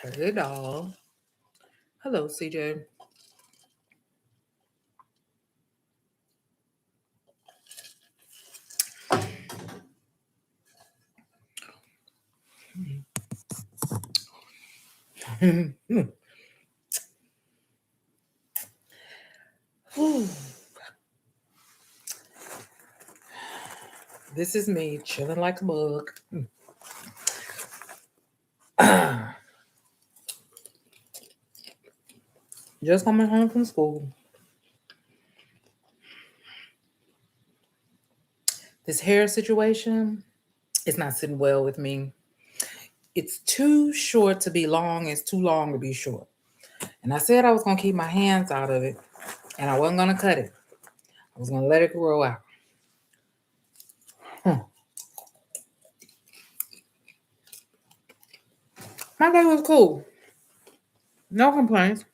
Hey, doll. Hello, CJ. This is me chilling like a bug. Just coming home from school. This hair situation is not sitting well with me. It's too short to be long, it's too long to be short. And I said I was going to keep my hands out of it and I wasn't going to cut it. I was going to let it grow out. Hmm. My day was cool. No complaints.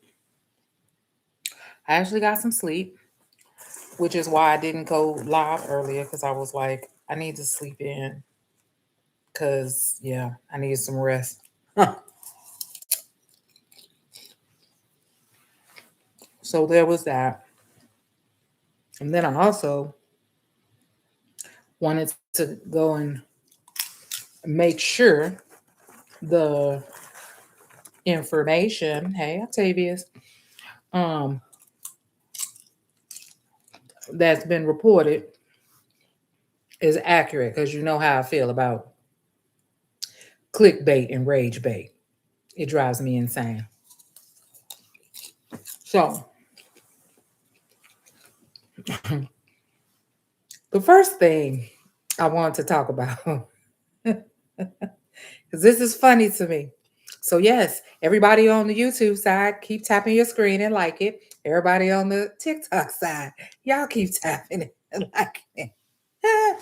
I actually got some sleep, which is why I didn't go live earlier because I was like, I need to sleep in because, yeah, I need some rest. So there was that. And then I also wanted to go and make sure the information, hey Octavius, um, that's been reported is accurate because you know how I feel about clickbait and rage bait. It drives me insane. So the first thing I want to talk about, because this is funny to me. So yes, everybody on the YouTube side, keep tapping your screen and like it. Everybody on the TikTok side, y'all keep tapping it and liking it.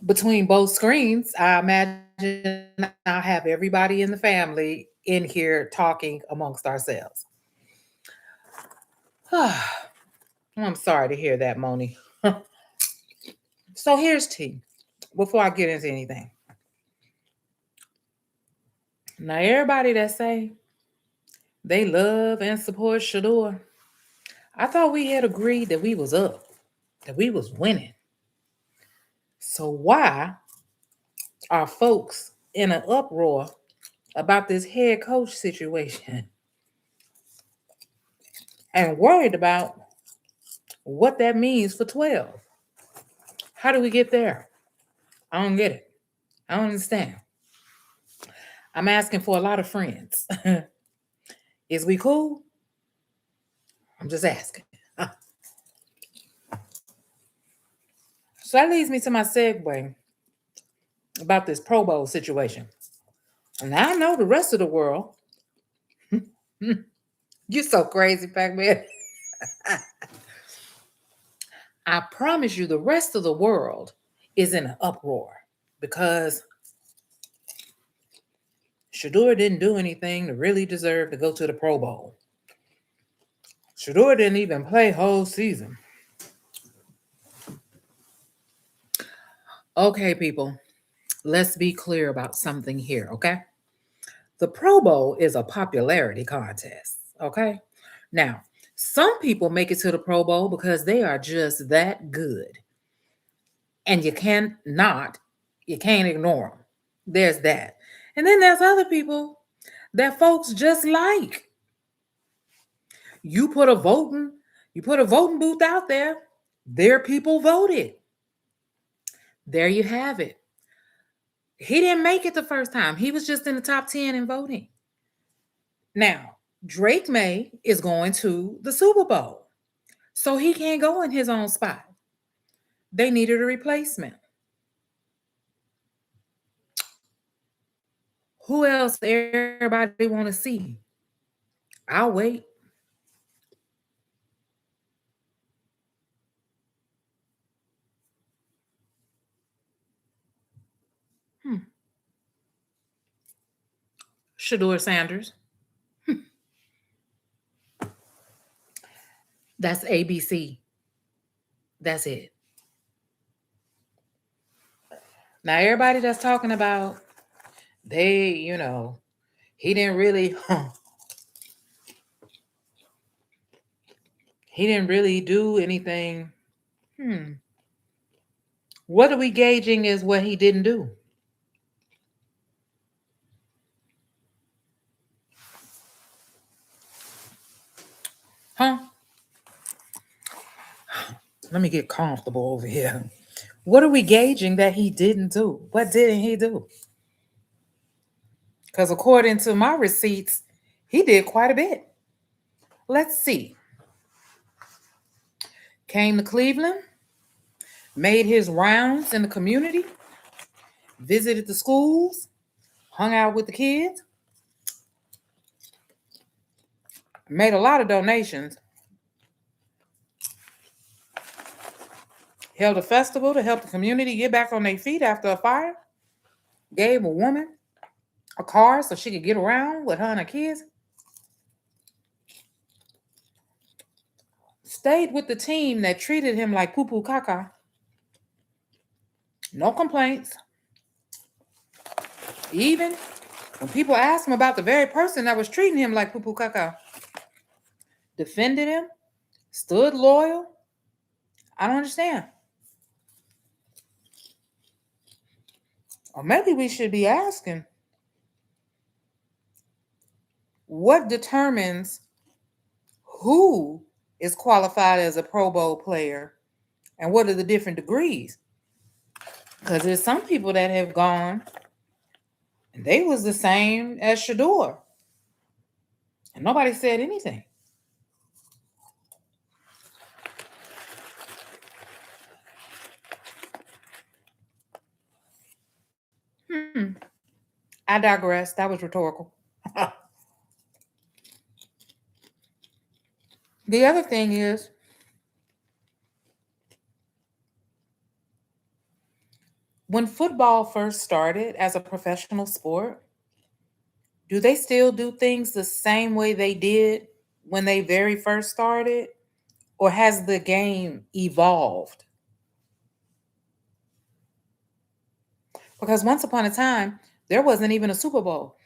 Between both screens, I imagine I'll have everybody in the family in here talking amongst ourselves. I'm sorry to hear that, Moni. So here's tea before I get into anything. Now, everybody that say they love and support Shedeur, I thought we had agreed that we was up, that we was winning. So why are folks in an uproar about this head coach situation and worried about what that means for 12? How do we get there? I don't get it. I don't understand. I'm asking for a lot of friends. Is we cool? I'm just asking. So that leads me to my segue about this Pro Bowl situation. And I know the rest of the world. You're so crazy, Pac Man. I promise you, the rest of the world is in an uproar because Shedeur didn't do anything to really deserve to go to the Pro Bowl. Shedeur didn't even play whole season. Okay, people, let's be clear about something here, okay? The Pro Bowl is a popularity contest, okay? Now, some people make it to the Pro Bowl because they are just that good. And you can't ignore them. There's that. And then there's other people that folks just like. You put a voting, you put a voting booth out there, their people voted. There you have it. He didn't make it the first time. He was just in the top 10 in voting. Now, Drake May is going to the Super Bowl. So he can't go in his own spot. They needed a replacement. Who else everybody want to see? I'll wait. Hmm. Shedeur Sanders. That's ABC. That's it. Now everybody that's talking about they, He didn't really he didn't really do anything. Hmm. What are we gauging is what he didn't do? Huh? Let me get comfortable over here. What are we gauging that he didn't do? What didn't he do? Because according to my receipts, he did quite a bit. Let's see. Came to Cleveland, made his rounds in the community, visited the schools, hung out with the kids, made a lot of donations, held a festival to help the community get back on their feet after a fire, gave a woman a car so she could get around with her and her kids, stayed with the team that treated him like poo poo caca, no complaints. Even when people asked him about the very person that was treating him like poo poo caca, defended him, stood loyal. I don't understand. Or maybe we should be asking, what determines who is qualified as a Pro Bowl player and what are the different degrees? Because there's some people that have gone and they was the same as Shedeur and nobody said anything. Hmm. I digress. That was rhetorical. The other thing is, when football first started as a professional sport, do they still do things the same way they did when they very first started? Or has the game evolved? Because once upon a time, there wasn't even a Super Bowl,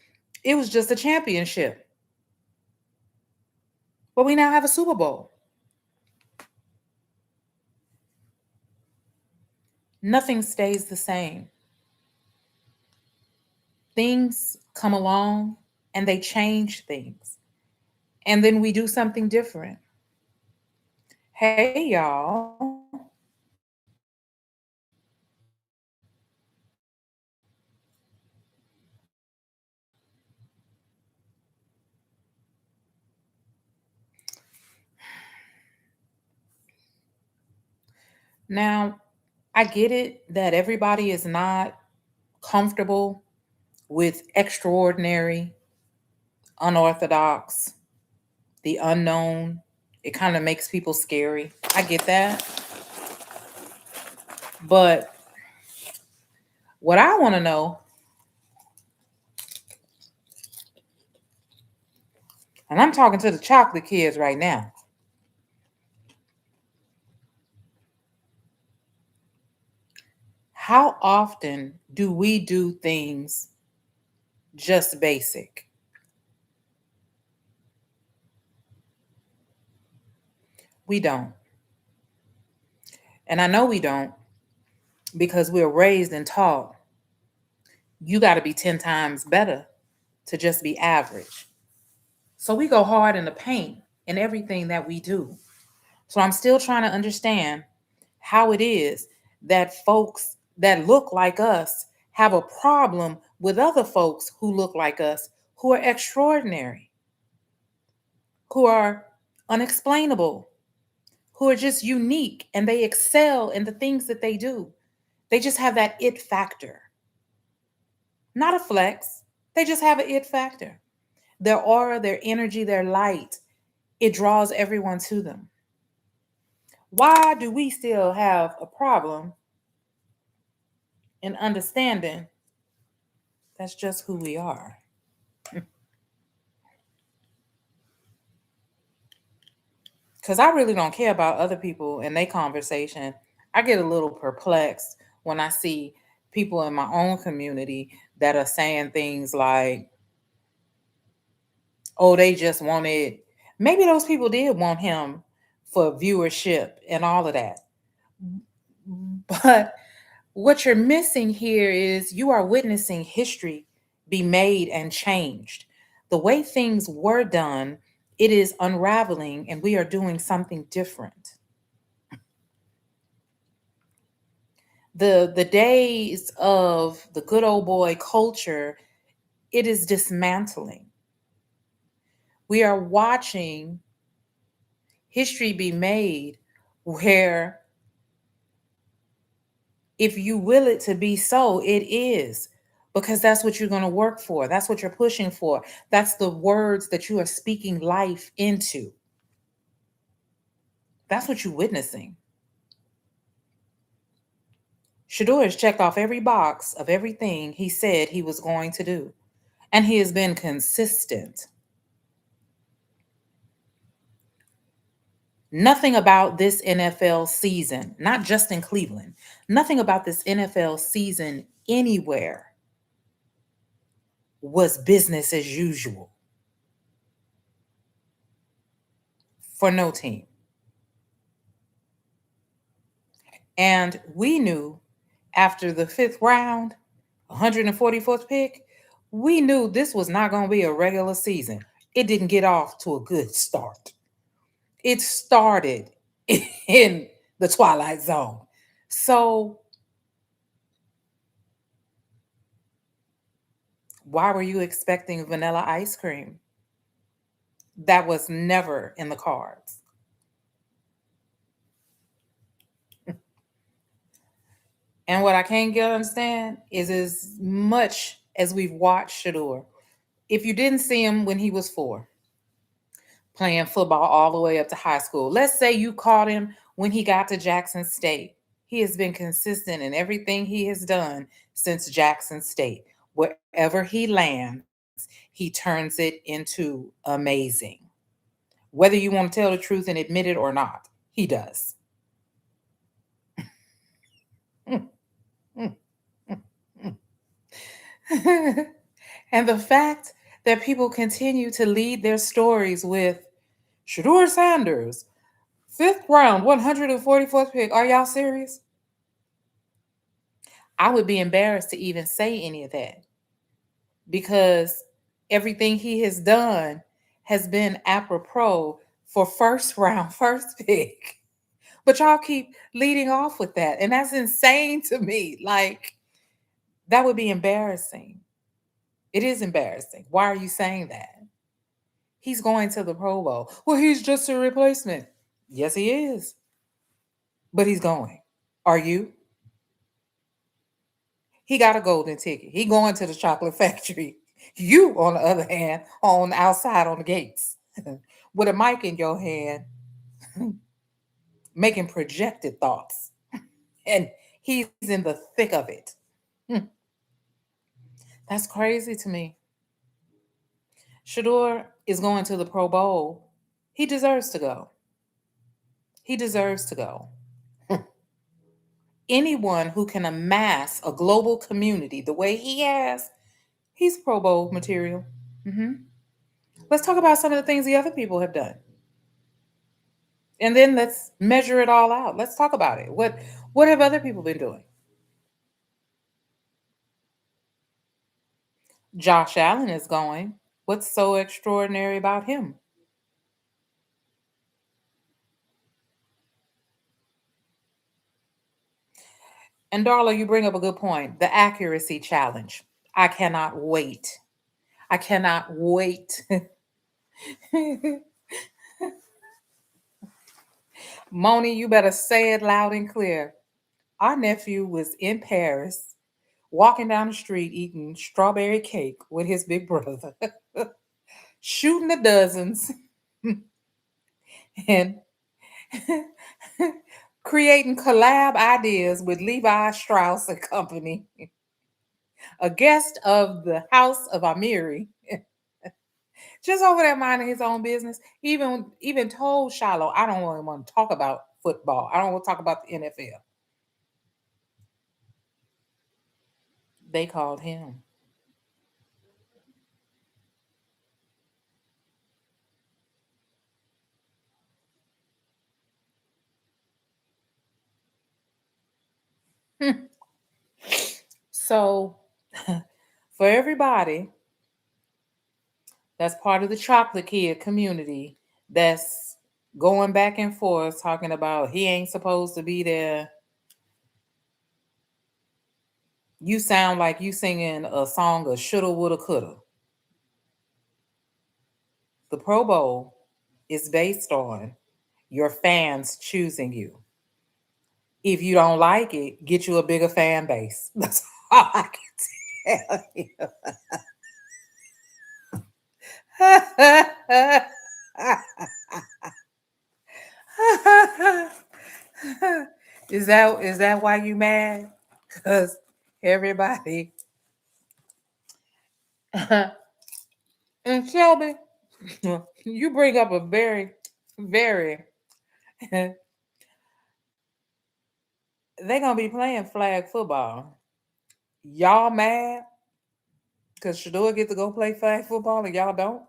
it was just a championship. But we now have a Super Bowl. Nothing stays the same. Things come along and they change things. And then we do something different. Hey, y'all. Now, I get it that everybody is not comfortable with extraordinary, unorthodox, the unknown. It kind of makes people scary. I get that. But what I want to know, and I'm talking to the chocolate kids right now, how often do we do things just basic? We don't. And I know we don't because we're raised and taught you got to be 10 times better to just be average. So we go hard in the paint in everything that we do. So I'm still trying to understand how it is that folks that look like us have a problem with other folks who look like us, who are extraordinary, who are unexplainable, who are just unique and they excel in the things that they do. They just have that it factor. Not a flex, they just have an it factor. Their aura, their energy, their light, it draws everyone to them. Why do we still have a problem in understanding that's just who we are? Because I really don't care about other people and their conversation. I get a little perplexed when I see people in my own community that are saying things like, Oh, they just wanted, maybe those people did want him for viewership and all of that. But what you're missing here is you are witnessing history be made and changed. The way things were done, it is unraveling, and we are doing something different. The days of the good old boy culture, it is dismantling. We are watching history be made where if you will it to be so, it is, because that's what you're going to work for. That's what you're pushing for. That's the words that you are speaking life into. That's what you're witnessing. Shedeur has checked off every box of everything he said he was going to do, and he has been consistent. Nothing about this NFL season, not just in Cleveland, nothing about this NFL season anywhere was business as usual for no team. And we knew after the fifth round, 144th pick, we knew this was not going to be a regular season. It didn't get off to a good start. It started in the twilight zone. So, why were you expecting vanilla ice cream? That was never in the cards. And what I can't get understand is as much as we've watched Shedeur, if you didn't see him when he was 4, playing football all the way up to high school, let's say you caught him when he got to Jackson State. He has been consistent in everything he has done since Jackson State. Wherever he lands, he turns it into amazing. Whether you want to tell the truth and admit it or not, he does. And the fact that people continue to lead their stories with Shedeur Sanders, fifth round, 144th pick. Are y'all serious? I would be embarrassed to even say any of that because everything he has done has been apropos for first round, first pick. But y'all keep leading off with that. And that's insane to me. Like, that would be embarrassing. It is embarrassing. Why are you saying that? He's going to the Pro Bowl. Well, he's just a replacement. Yes, he is. But he's going. Are you? He got a golden ticket. He going to the chocolate factory. You, on the other hand, on outside on the gates with a mic in your hand, making projected thoughts. And he's in the thick of it. That's crazy to me. Shedeur is going to the Pro Bowl. He deserves to go. He deserves to go. Anyone who can amass a global community the way he has, he's Pro Bowl material. Hmm. Let's talk about some of the things the other people have done. And then let's measure it all out. Let's talk about it. What have other people been doing? Josh Allen is going. What's so extraordinary about him? And Darla, you bring up a good point. The accuracy challenge. I cannot wait. I cannot wait. Moni, you better say it loud and clear. Our nephew was in Paris, walking down the street eating strawberry cake with his big brother, shooting the dozens, and creating collab ideas with Levi Strauss and Company, a guest of the House of Amiri, just over there minding his own business. Even told Shiloh, I don't really want to talk about football. I don't want to talk about the NFL. They called him. So, for everybody that's part of the chocolate kid community that's going back and forth talking about he ain't supposed to be there, you sound like you singing a song of shoulda, woulda, coulda. The Pro Bowl is based on your fans choosing you. If you don't like it, get you a bigger fan base. That's all I can tell you. Is that why you mad? Because everybody and Shelby, you bring up a very, very they're gonna be playing flag football. Y'all mad because Shedeur get to go play flag football and y'all don't?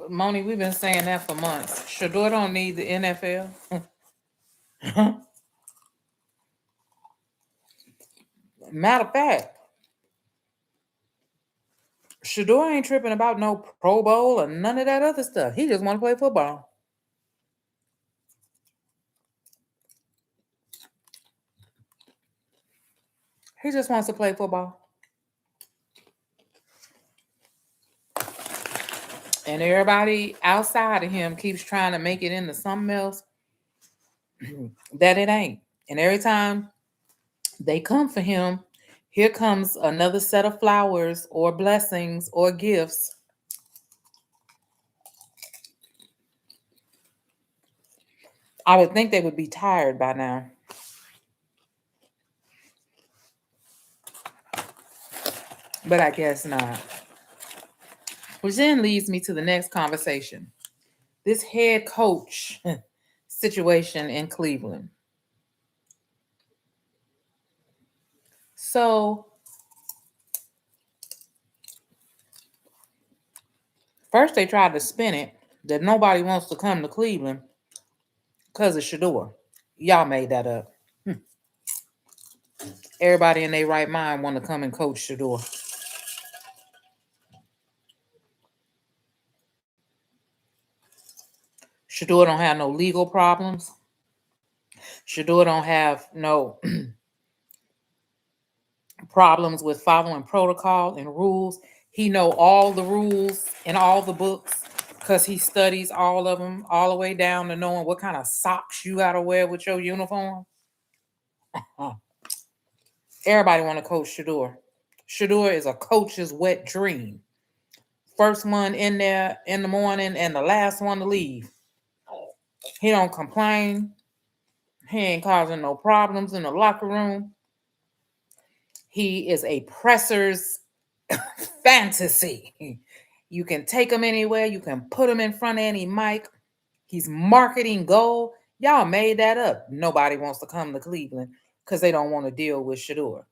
Moni, we've been saying that for months. Shedeur don't need the NFL. Matter of fact, Shedeur ain't tripping about no Pro Bowl or none of that other stuff. He just want to play football. He just wants to play football. And everybody outside of him keeps trying to make it into something else that it ain't. And every time they come for him, here comes another set of flowers or blessings or gifts. I would think they would be tired by now. But I guess not. Which then leads me to the next conversation. This head coach situation in Cleveland. So, first they tried to spin it that nobody wants to come to Cleveland because of Shedeur. Y'all made that up. Everybody in their right mind want to come and coach Shedeur. Shedeur don't have no legal problems. Shedeur don't have no problems with following protocol and rules. He know all the rules and all the books because he studies all of them all the way down to knowing what kind of socks you gotta wear with your uniform. Everybody want to coach Shedeur. Shedeur is a coach's wet dream. First one in there in the morning and the last one to leave. He don't complain. He ain't causing no problems in the locker room. He is a presser's fantasy. You can take him anywhere. You can put him in front of any mic. He's marketing gold. Y'all made that up. Nobody wants to come to Cleveland because they don't want to deal with Shedeur.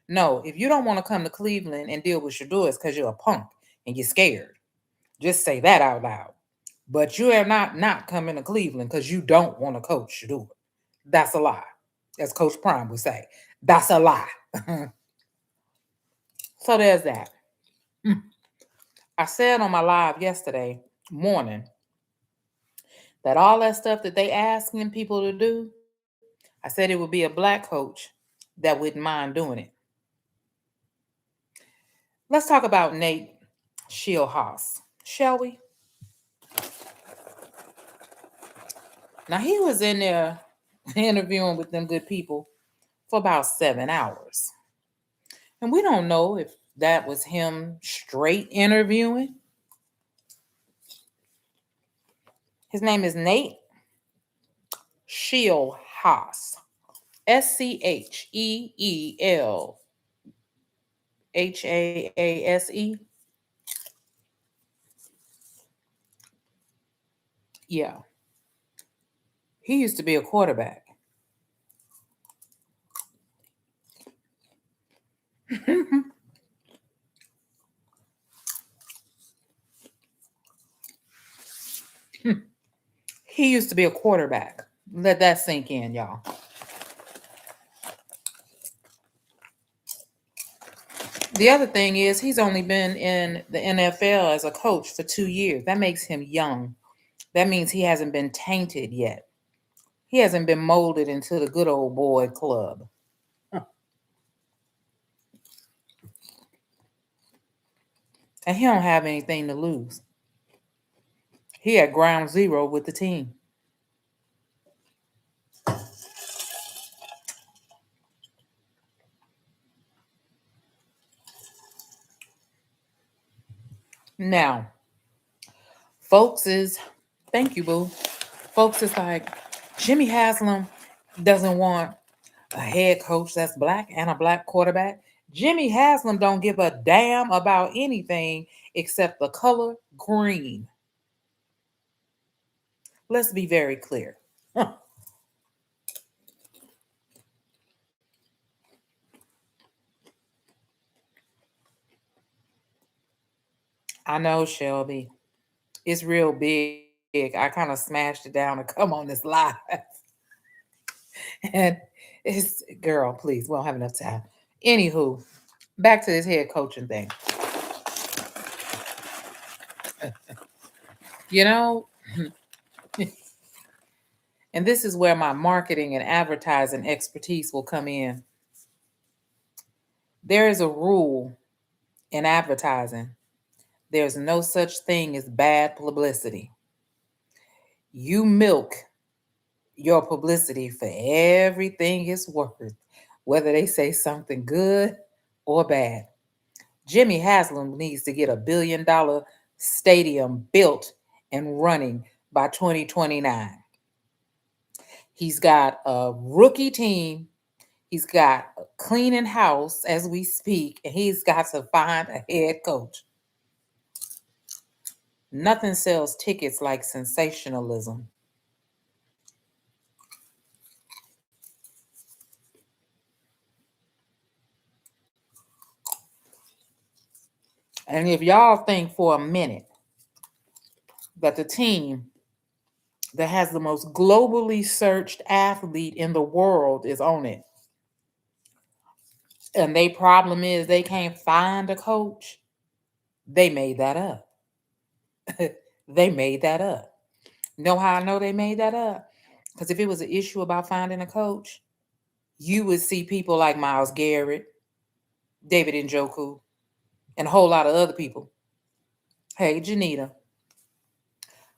No, if you don't want to come to Cleveland and deal with Shedeur, it's because you're a punk and you're scared. Just say that out loud. But you are not coming to Cleveland because you don't want to coach Shedeur. That's a lie. As Coach Prime would say. That's a lie. So there's that. I said on my live yesterday morning that all that stuff that they asking people to do, I said it would be a black coach that wouldn't mind doing it. Let's talk about Nate Shieldhouse, shall we? Now he was in there interviewing with them good people for about 7 hours. And we don't know if that was him straight interviewing. His name is Nate Shieldhouse. Scheelhase. Yeah. He used to be a quarterback. He used to be a quarterback. Let that sink in, y'all. The other thing is he's only been in the NFL as a coach for 2 years. That makes him young. That means he hasn't been tainted yet. He hasn't been molded into the good old boy club. And he don't have anything to lose. He at ground zero with the team. Now, folks is, thank you, boo. Folks is like, Jimmy Haslam doesn't want a head coach that's black and a black quarterback. Jimmy Haslam don't give a damn about anything except the color green. Let's be very clear. I know, Shelby. It's real big. I kind of smashed it down to come on this live. And it's, girl, please, we don't have enough time. Anywho, back to this head coaching thing. You know, and this is where my marketing and advertising expertise will come in. There is a rule in advertising. There's no such thing as bad publicity. You milk your publicity for everything it's worth, whether they say something good or bad. Jimmy Haslam needs to get $1 billion stadium built and running by 2029. He's got a rookie team. He's got a cleaning house as we speak, and he's got to find a head coach. Nothing sells tickets like sensationalism. And if y'all think for a minute that the team that has the most globally searched athlete in the world is on it, and their problem is they can't find a coach, they made that up. They made that up. Know how I know they made that up? Because if it was an issue about finding a coach, you would see people like Myles Garrett, David Njoku, and a whole lot of other people. Hey, Janita,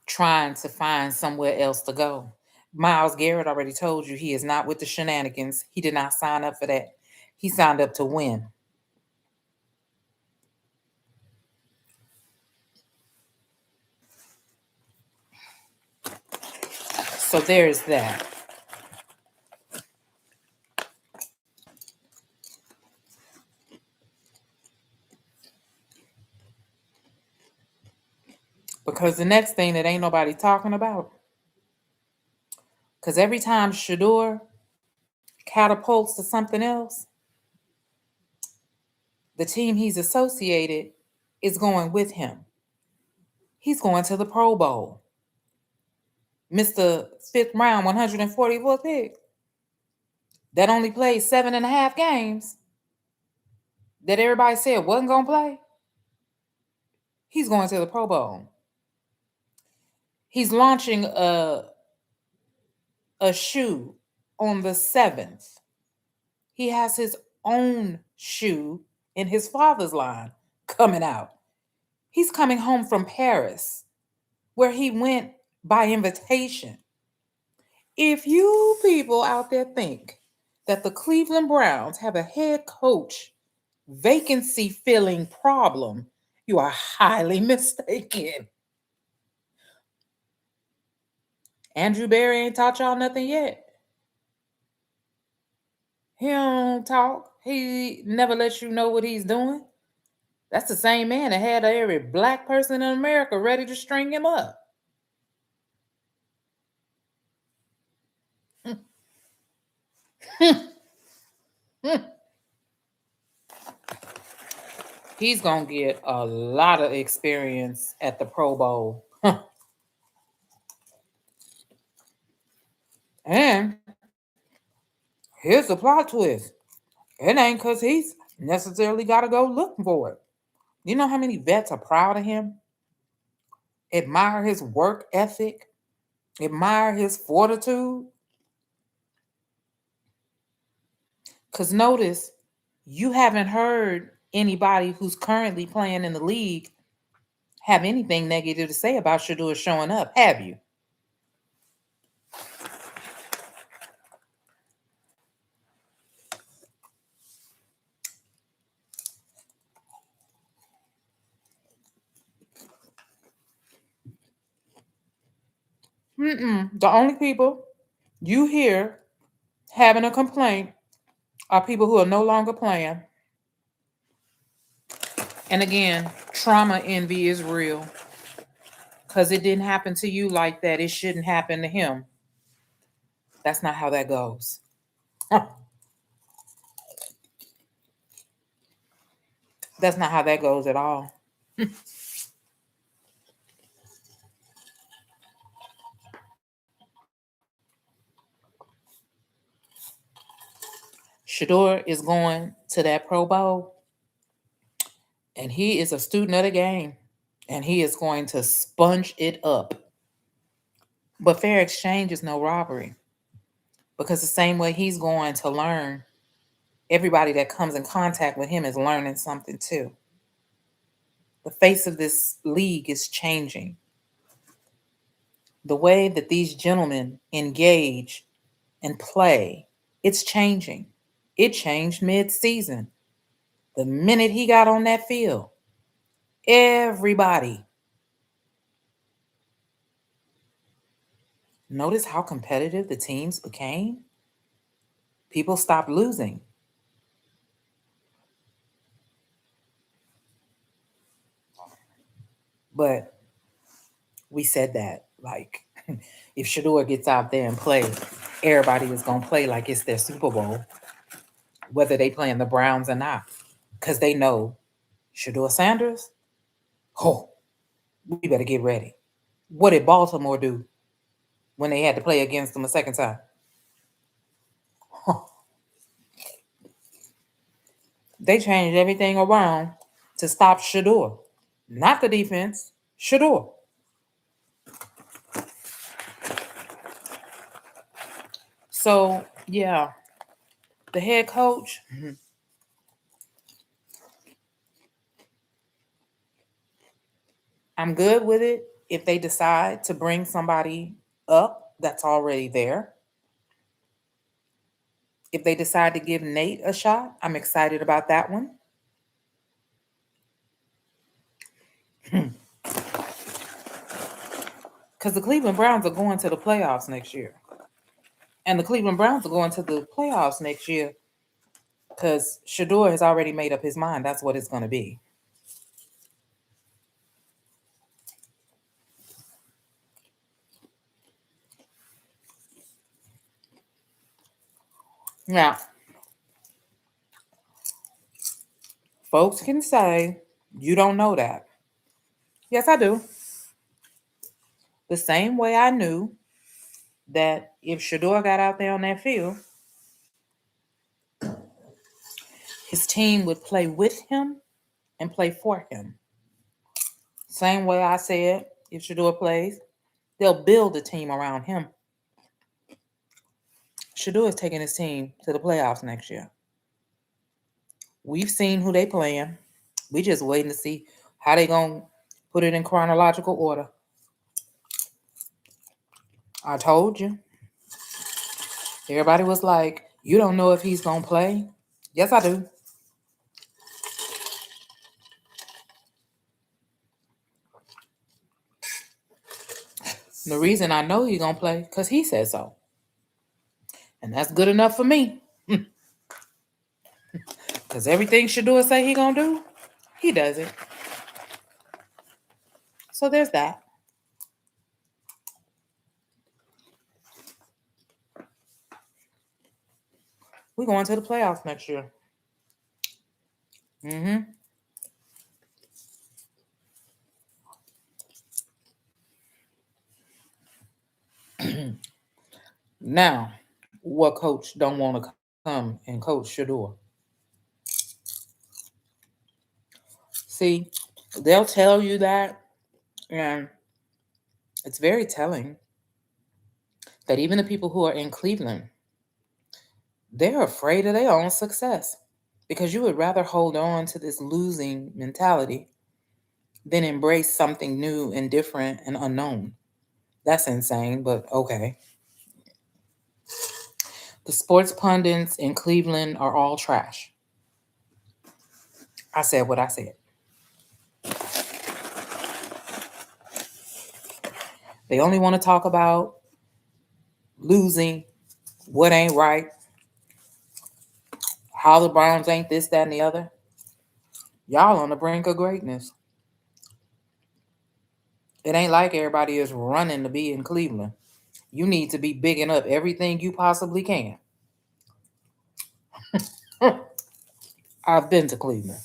trying to find somewhere else to go. Myles Garrett already told you he is not with the shenanigans. He did not sign up for that. He signed up to win. So there's that. Because the next thing that ain't nobody talking about, because every time Shedeur catapults to something else, the team he's associated is going with him. He's going to the Pro Bowl. Mr. Fifth round, 144th pick, that only played 7.5 games, that everybody said wasn't going to play, he's going to the Pro Bowl. He's launching a shoe on the 7th. He has his own shoe in his father's line coming out. He's coming home from Paris, where he went by invitation. If you people out there think that the Cleveland Browns have a head coach vacancy filling problem, you are highly mistaken. Andrew Berry ain't taught y'all nothing yet. He don't talk. He never lets you know what he's doing. That's the same man that had every black person in America ready to string him up. He's going to get a lot of experience at the Pro Bowl. Here's the plot twist. It ain't because he's necessarily got to go looking for it. You know how many vets are proud of him, admire his work ethic, admire his fortitude? Because notice, you haven't heard anybody who's currently playing in the league have anything negative to say about Shedeur showing up, have you? The only people you hear having a complaint are people who are no longer playing. And again, trauma envy is real because it didn't happen to you like that. It shouldn't happen to him. That's not how that goes. That's not how that goes at all. Shedeur is going to that Pro Bowl, and he is a student of the game, and he is going to sponge it up. But fair exchange is no robbery, because the same way he's going to learn, everybody that comes in contact with him is learning something too. The face of this league is changing. The way that these gentlemen engage and play, it's changing. It changed mid-season. The minute he got on that field, everybody. Notice how competitive the teams became? People stopped losing. But we said that, like, if Shedeur gets out there and play, everybody is going to play like it's their Super Bowl, whether they playing the Browns or not, because they know Shedeur Sanders, oh, we better get ready. What did Baltimore do when they had to play against them a second time? Huh. They changed everything around to stop Shedeur. Not the defense, Shedeur. So, yeah, the head coach, I'm good with it if they decide to bring somebody up that's already there. If they decide to give Nate a shot, I'm excited about that one. Because the Cleveland Browns are going to the playoffs next year. And the Cleveland Browns are going to the playoffs next year because Shedeur has already made up his mind. That's what it's going to be. Now, folks can say, you don't know that. Yes, I do. The same way I knew that if Shedeur got out there on that field, his team would play with him and play for him. Same way I said, if Shedeur plays, they'll build a team around him. Shedeur is taking his team to the playoffs next year. We've seen who they playing. We just waiting to see how they gonna put it in chronological order. I told you. Everybody was like, you don't know if he's gonna play. Yes, I do. The reason I know he's gonna play, because he said so. And that's good enough for me. Because everything Shedeur say he gonna do, he does it. So there's that. We're going to the playoffs next year. Mm-hmm. Now, what coach don't want to come and coach Shedeur. See, they'll tell you that, and it's very telling that even the people who are in Cleveland, they're afraid of their own success because you would rather hold on to this losing mentality than embrace something new and different and unknown. That's insane, but okay. The sports pundits in Cleveland are all trash. I said what I said. They only want to talk about losing, what ain't right, how the Browns ain't this, that, and the other. Y'all on the brink of greatness. It ain't like everybody is running to be in Cleveland. You need to be bigging up everything you possibly can. I've been to Cleveland.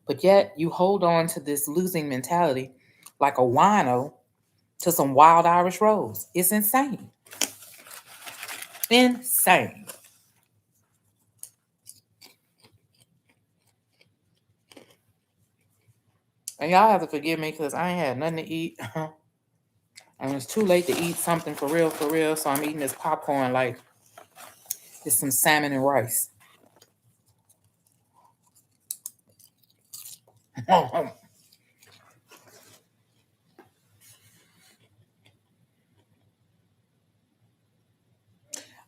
But yet you hold on to this losing mentality like a wino to some wild Irish rose. It's insane. Insane. And y'all have to forgive me because I ain't had nothing to eat. And it's too late to eat something for real, for real. So I'm eating this popcorn like it's some salmon and rice.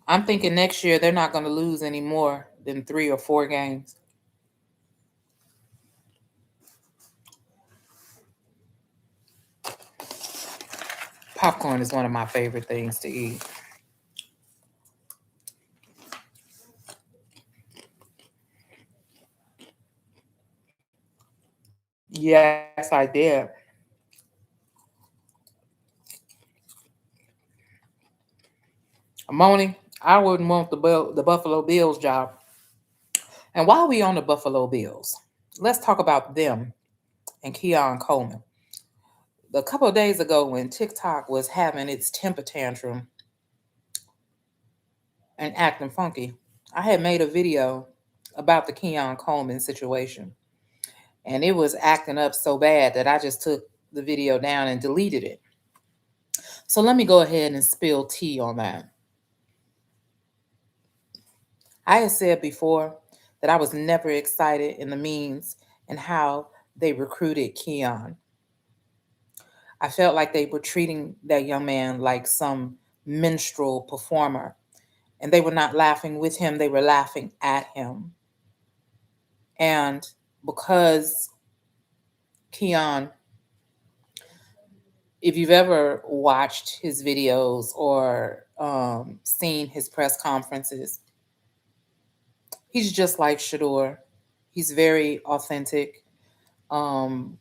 I'm thinking next year they're not going to lose any more than 3 or 4 games. Popcorn is one of my favorite things to eat. Yes, I did. Moni, I wouldn't want the Buffalo Bills job. And while we on the Buffalo Bills, let's talk about them and Keon Coleman. A couple of days ago, when TikTok was having its temper tantrum and acting funky, I had made a video about the Keon Coleman situation. And it was acting up so bad that I just took the video down and deleted it. So let me go ahead and spill tea on that. I had said before that I was never excited in the means and how they recruited Keon. I felt like they were treating that young man like some minstrel performer, and they were not laughing with him, they were laughing at him. And because Keon, if you've ever watched his videos or seen his press conferences, he's just like Shedeur. He's very authentic. Um,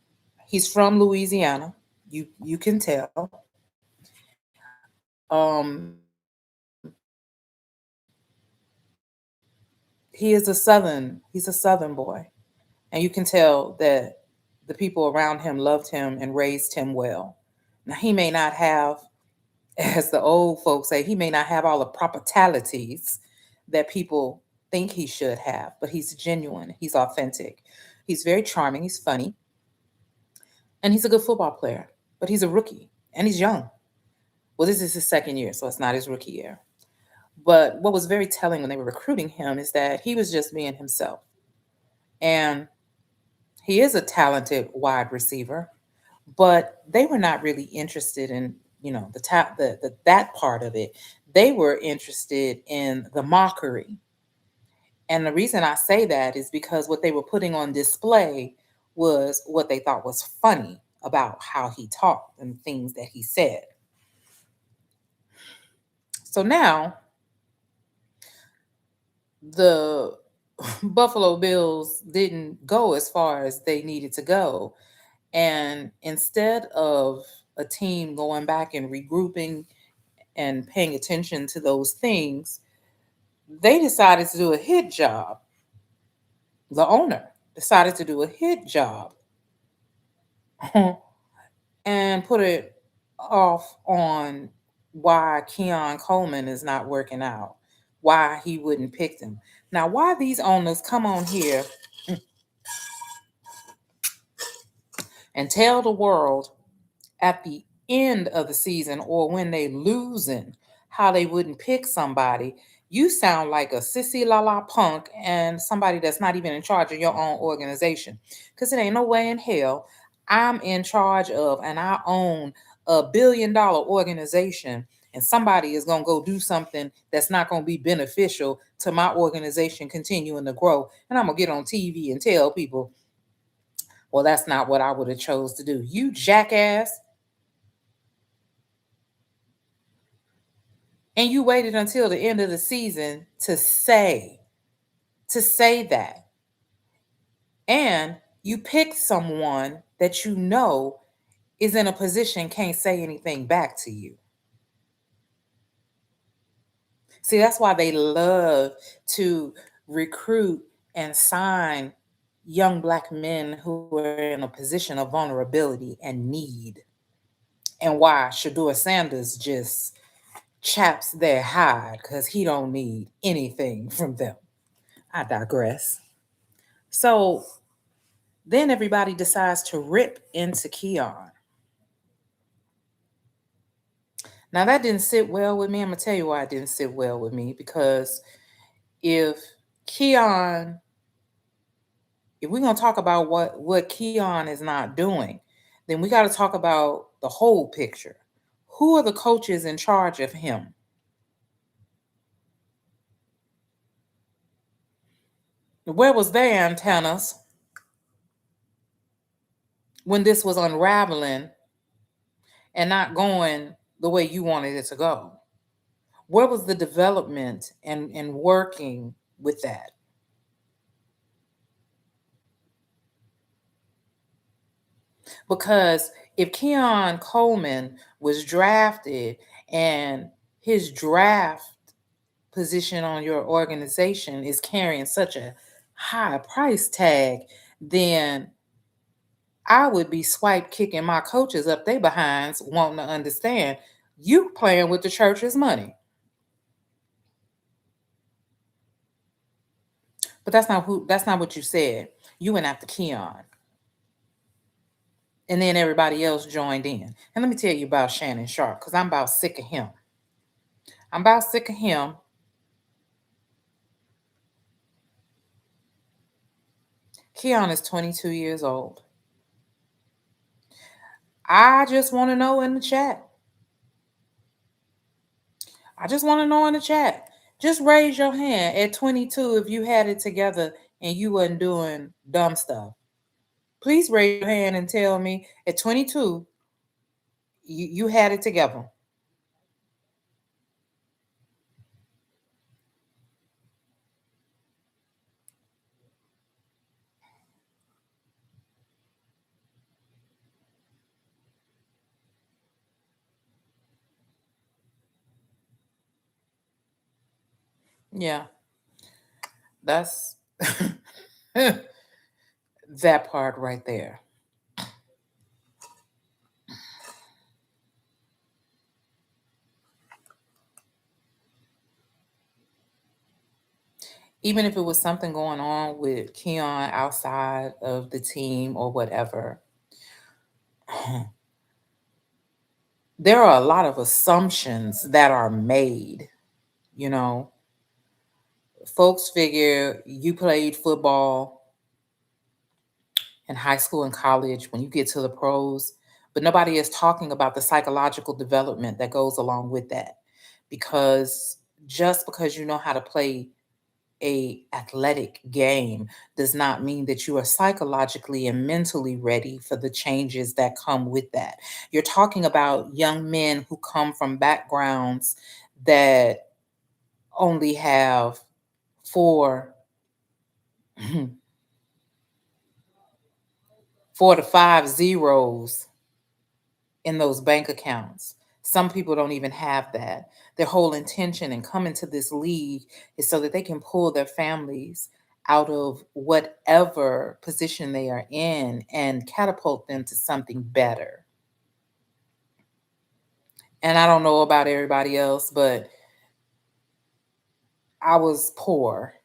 he's from Louisiana. You can tell. He's a Southern boy, and you can tell that the people around him loved him and raised him well. Now he may not have, as the old folks say, he may not have all the properties that people think he should have, but he's genuine. He's authentic. He's very charming. He's funny, and he's a good football player. But he's a rookie, and he's young. Well, this is his second year, so it's not his rookie year. But what was very telling when they were recruiting him is that he was just being himself. And he is a talented wide receiver, but they were not really interested in, that part of it. They were interested in the mockery. And the reason I say that is because what they were putting on display was what they thought was funny about how he talked and things that he said. So now the Buffalo Bills didn't go as far as they needed to go. And instead of a team going back and regrouping and paying attention to those things, they decided to do a hit job. The owner decided to do a hit job and put it off on why Keon Coleman is not working out, why he wouldn't pick them. Now, why these owners come on here and tell the world at the end of the season or when they losing how they wouldn't pick somebody, you sound like a sissy la la punk and somebody that's not even in charge of your own organization. Because it ain't no way in hell I'm in charge of and I own $1 billion organization and somebody is going to go do something that's not going to be beneficial to my organization continuing to grow. And I'm going to get on TV and tell people, well, that's not what I would have chose to do. You jackass. And you waited until the end of the season to say that. And you picked someone that you know is in a position can't say anything back to you. See, that's why they love to recruit and sign young Black men who are in a position of vulnerability and need. And why Shedeur Sanders just chaps their hide because he don't need anything from them. I digress. So then everybody decides to rip into Keon. Now that didn't sit well with me. I'm gonna tell you why it didn't sit well with me. Because if Keon, if we're gonna talk about what Keon is not doing, then we got to talk about the whole picture. Who are the coaches in charge of him? Where was their antennas when this was unraveling and not going the way you wanted it to go? Where was the development and working with that? Because if Keon Coleman was drafted and his draft position on your organization is carrying such a high price tag, then I would be swipe kicking my coaches up their behinds, wanting to understand you playing with the church's money. But that's not what you said. You went after Keon. And then everybody else joined in. And let me tell you about Shannon Sharp, because I'm about sick of him. I'm about sick of him. Keon is 22 years old. I just want to know in the chat. I just want to know in the chat. Just raise your hand at 22 if you had it together and you wasn't doing dumb stuff. Please raise your hand and tell me at 22 you had it together. Yeah, that's that part right there. Even if it was something going on with Keon outside of the team or whatever, there are a lot of assumptions that are made. You know, folks figure you played football in high school and college when you get to the pros, but nobody is talking about the psychological development that goes along with that. Because just because you know how to play a athletic game does not mean that you are psychologically and mentally ready for the changes that come with that. You're talking about young men who come from backgrounds that only have four 4 to 5 zeros in those bank accounts. Some people don't even have that. Their whole intention in coming to this league is so that they can pull their families out of whatever position they are in and catapult them to something better. And I don't know about everybody else, but I was poor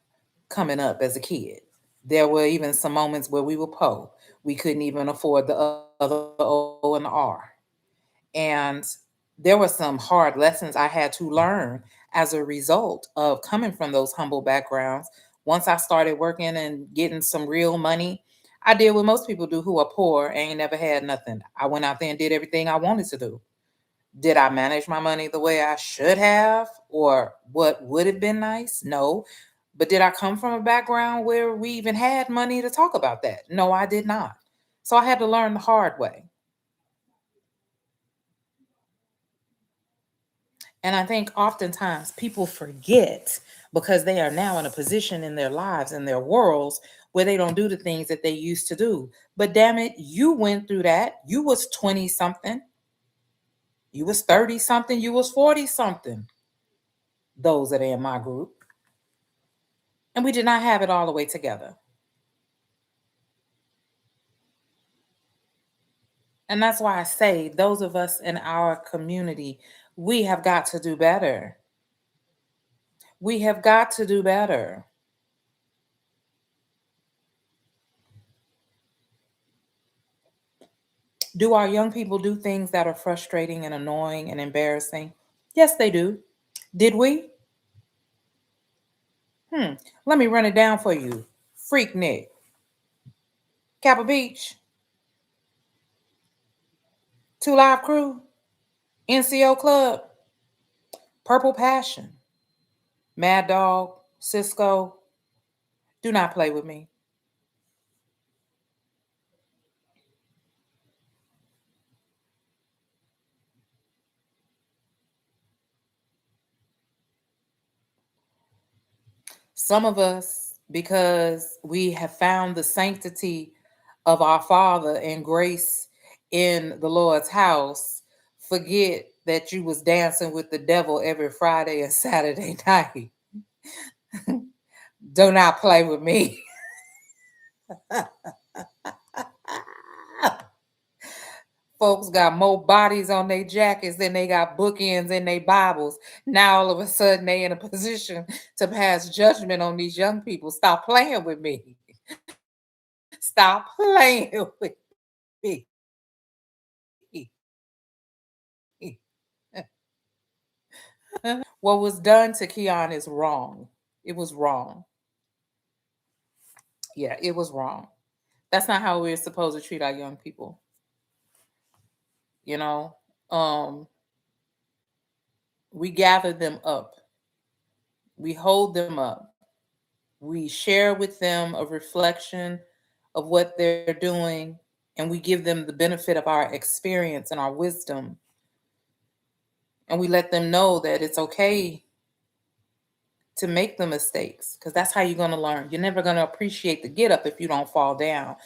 coming up as a kid. There were even some moments where we were poor. We couldn't even afford the other O and the R. And there were some hard lessons I had to learn as a result of coming from those humble backgrounds. Once I started working and getting some real money, I did what most people do who are poor and ain't never had nothing. I went out there and did everything I wanted to do. Did I manage my money the way I should have or what would have been nice? No. But did I come from a background where we even had money to talk about that? No, I did not. So I had to learn the hard way. And I think oftentimes people forget because they are now in a position in their lives and their worlds where they don't do the things that they used to do. But damn it, you went through that. You was 20 something, you was 30 something, you was 40 something. Those that are in my group. And we did not have it all the way together. And that's why I say those of us in our community, we have got to do better. We have got to do better. Do our young people do things that are frustrating and annoying and embarrassing? Yes, they do. Did we? Hmm. Let me run it down for you. Freaknik, Kappa Beach, Two Live Crew, NCO Club, Purple Passion, Mad Dog, Cisco. Do not play with me. Some of us, because we have found the sanctity of our Father and grace in the Lord's house, forget that you was dancing with the devil every Friday and Saturday night. Do not play with me. Folks got more bodies on their jackets than they got bookends in their Bibles. Now all of a sudden they in a position to pass judgment on these young people. Stop playing with me. Stop playing with me. What was done to Keon is wrong. It was wrong. Yeah, it was wrong. That's not how we're supposed to treat our young people. You know, um, we gather them up, we hold them up, we share with them a reflection of what they're doing, and we give them the benefit of our experience and our wisdom. And we let them know that it's okay to make the mistakes because that's how you're going to learn. You're never going to appreciate the get up if you don't fall down.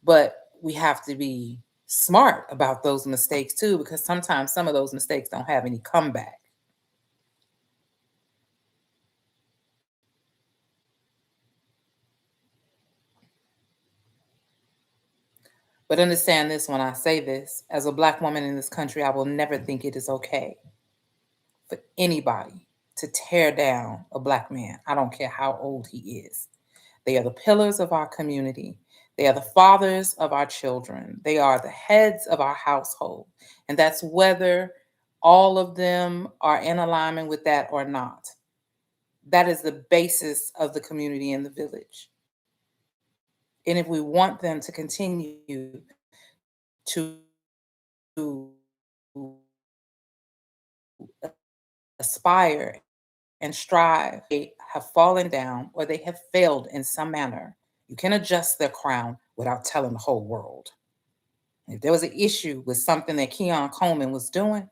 But we have to be smart about those mistakes too, because sometimes some of those mistakes don't have any comeback. But understand this when I say this as a Black woman in this country, I will never think it is okay for anybody to tear down a Black man. I don't care how old he is. They are the pillars of our community. They are the fathers of our children. They are the heads of our household. And that's whether all of them are in alignment with that or not. That is the basis of the community and the village. And if we want them to continue to aspire and strive, they have fallen down or they have failed in some manner, you can adjust their crown without telling the whole world. If there was an issue with something that Keon Coleman was doing,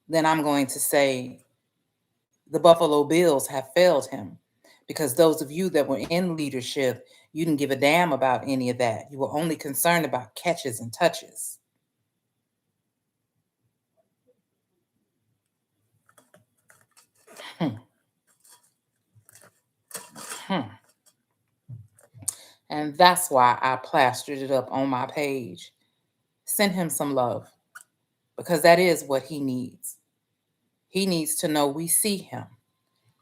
then I'm going to say the Buffalo Bills have failed him because those of you that were in leadership, you didn't give a damn about any of that. You were only concerned about catches and touches. Hmm. Hmm. And that's why I plastered it up on my page. Send him some love. because that is what he needs. He needs to know we see him.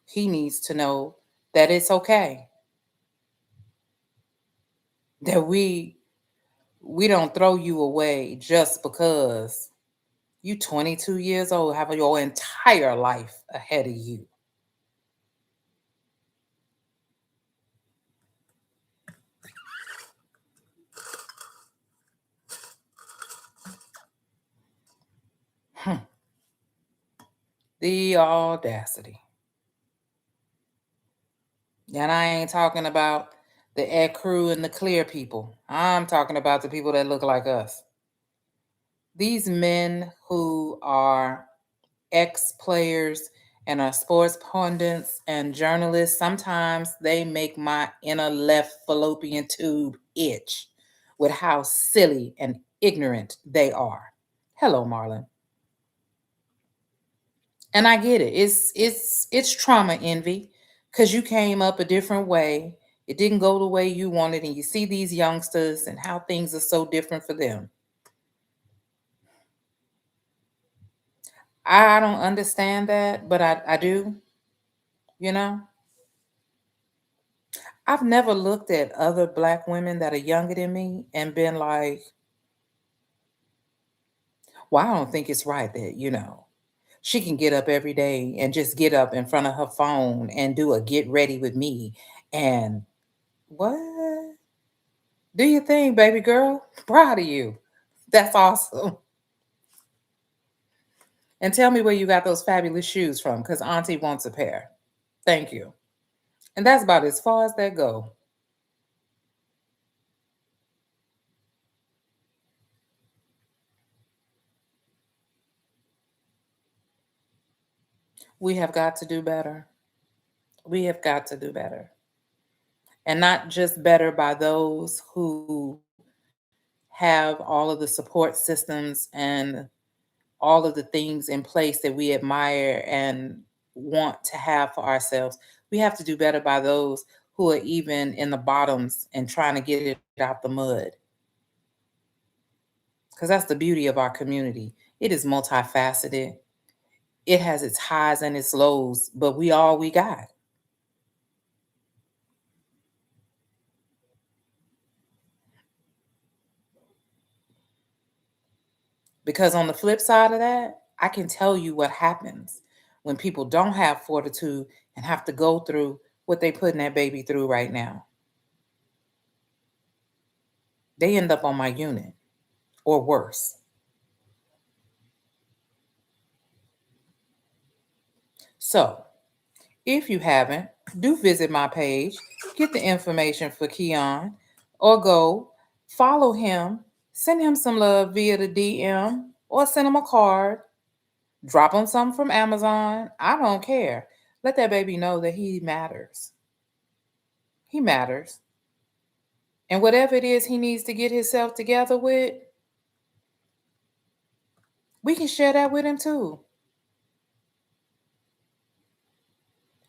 He needs to know that it's okay, that we don't throw you away just because you 22 years old, have your entire life ahead of you. The audacity. And I ain't talking about the air crew and the clear people. I'm talking about the people that look like us. These men who are ex players and are sports pundits and journalists, sometimes they make my inner left fallopian tube itch with how silly and ignorant they are. Hello, Marlon. And I get it. It's trauma envy because you came up a different way. It didn't go the way you wanted, and you see these youngsters and how things are so different for them. I don't understand that, but I do, you know. I've never looked at other black women that are younger than me and been like, well, I don't think it's right that, she can get up every day and just get up in front of her phone and do a get ready with me. And what? Do your thing, baby girl. Proud of you. That's awesome. And tell me where you got those fabulous shoes from, because Auntie wants a pair. Thank you. And that's about as far as that go. We have got to do better. We have got to do better. And not just better by those who have all of the support systems and all of the things in place that we admire and want to have for ourselves. We have to do better by those who are even in the bottoms and trying to get it out the mud. Because that's the beauty of our community. It is multifaceted, it has its highs and its lows, but we all we got. Because on the flip side of that, I can tell you what happens when people don't have fortitude and have to go through what they putting that baby through right now. They end up on my unit or worse. So, if you haven't, do visit my page, get the information for Keon, or go follow him, send him some love via the DM, or send him a card, drop him something from Amazon. I don't care. Let that baby know that he matters. He matters. And whatever it is he needs to get himself together with, we can share that with him too.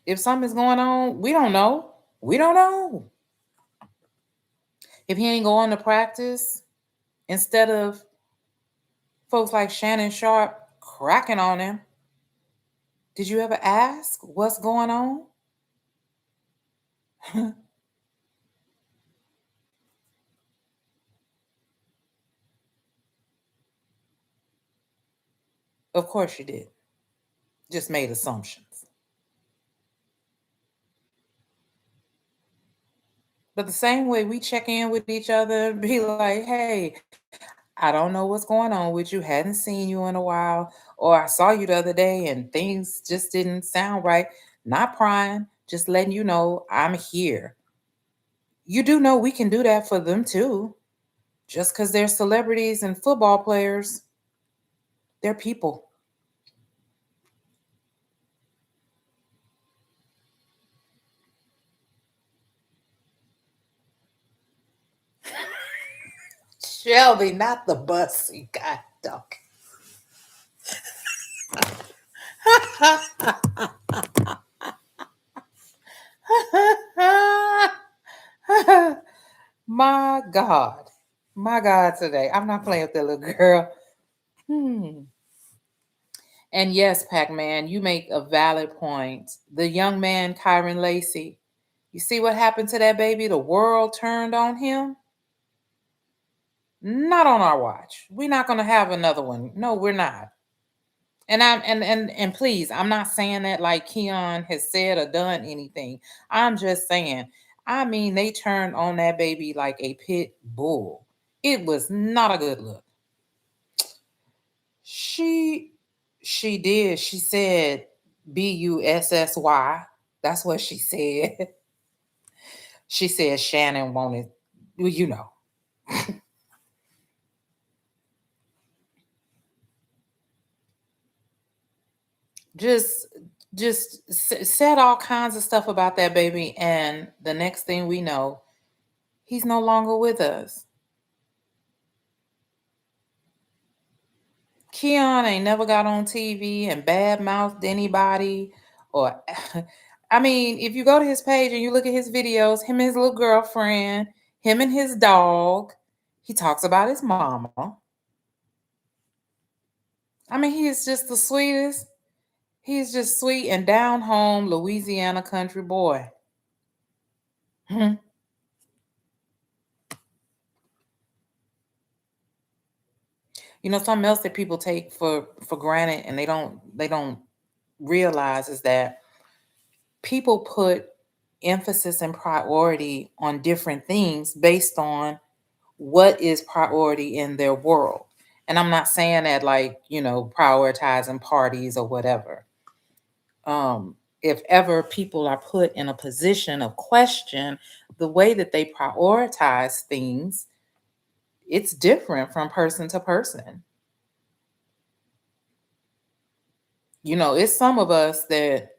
If something's going on, we don't know. We don't know. If he ain't going to practice, instead of folks like Shannon Sharp cracking on him, did you ever ask what's going on? Of course you did. Just made assumptions. But the same way we check in with each other, be like, hey, I don't know what's going on with you. Hadn't seen you in a while. Or I saw you the other day and things just didn't sound right. Not prying, just letting you know I'm here. You do know we can do that for them too. Just because they're celebrities and football players, they're people. Shelby, not the bus, you got dog. My God. My God today. I'm not playing with that little girl. Hmm. And yes, Pac-Man, you make a valid point. The young man, Kyron Lacey, you see what happened to that baby? The world turned on him. Not on our watch. We're not going to have another one. No, we're not. And please, I'm not saying that like Keon has said or done anything. I'm just saying, I mean, they turned on that baby like a pit bull. It was not a good look. She she did. She said Bussy. That's what she said. She said Shannon wanted, well, you know. just said all kinds of stuff about that baby, and the next thing we know, he's no longer with us. Keon ain't never got on TV and bad mouthed anybody, or I mean, if you go to his page and you look at his videos, him and his little girlfriend, him and his dog, he talks about his mama. I mean, he is just the sweetest. He's just sweet and down home Louisiana country boy. You know, something else that people take for granted and they don't realize is that people put emphasis and priority on different things based on what is priority in their world. And I'm not saying that like, prioritizing parties or whatever. If ever people are put in a position of question, the way that they prioritize things, it's different from person to person. It's some of us that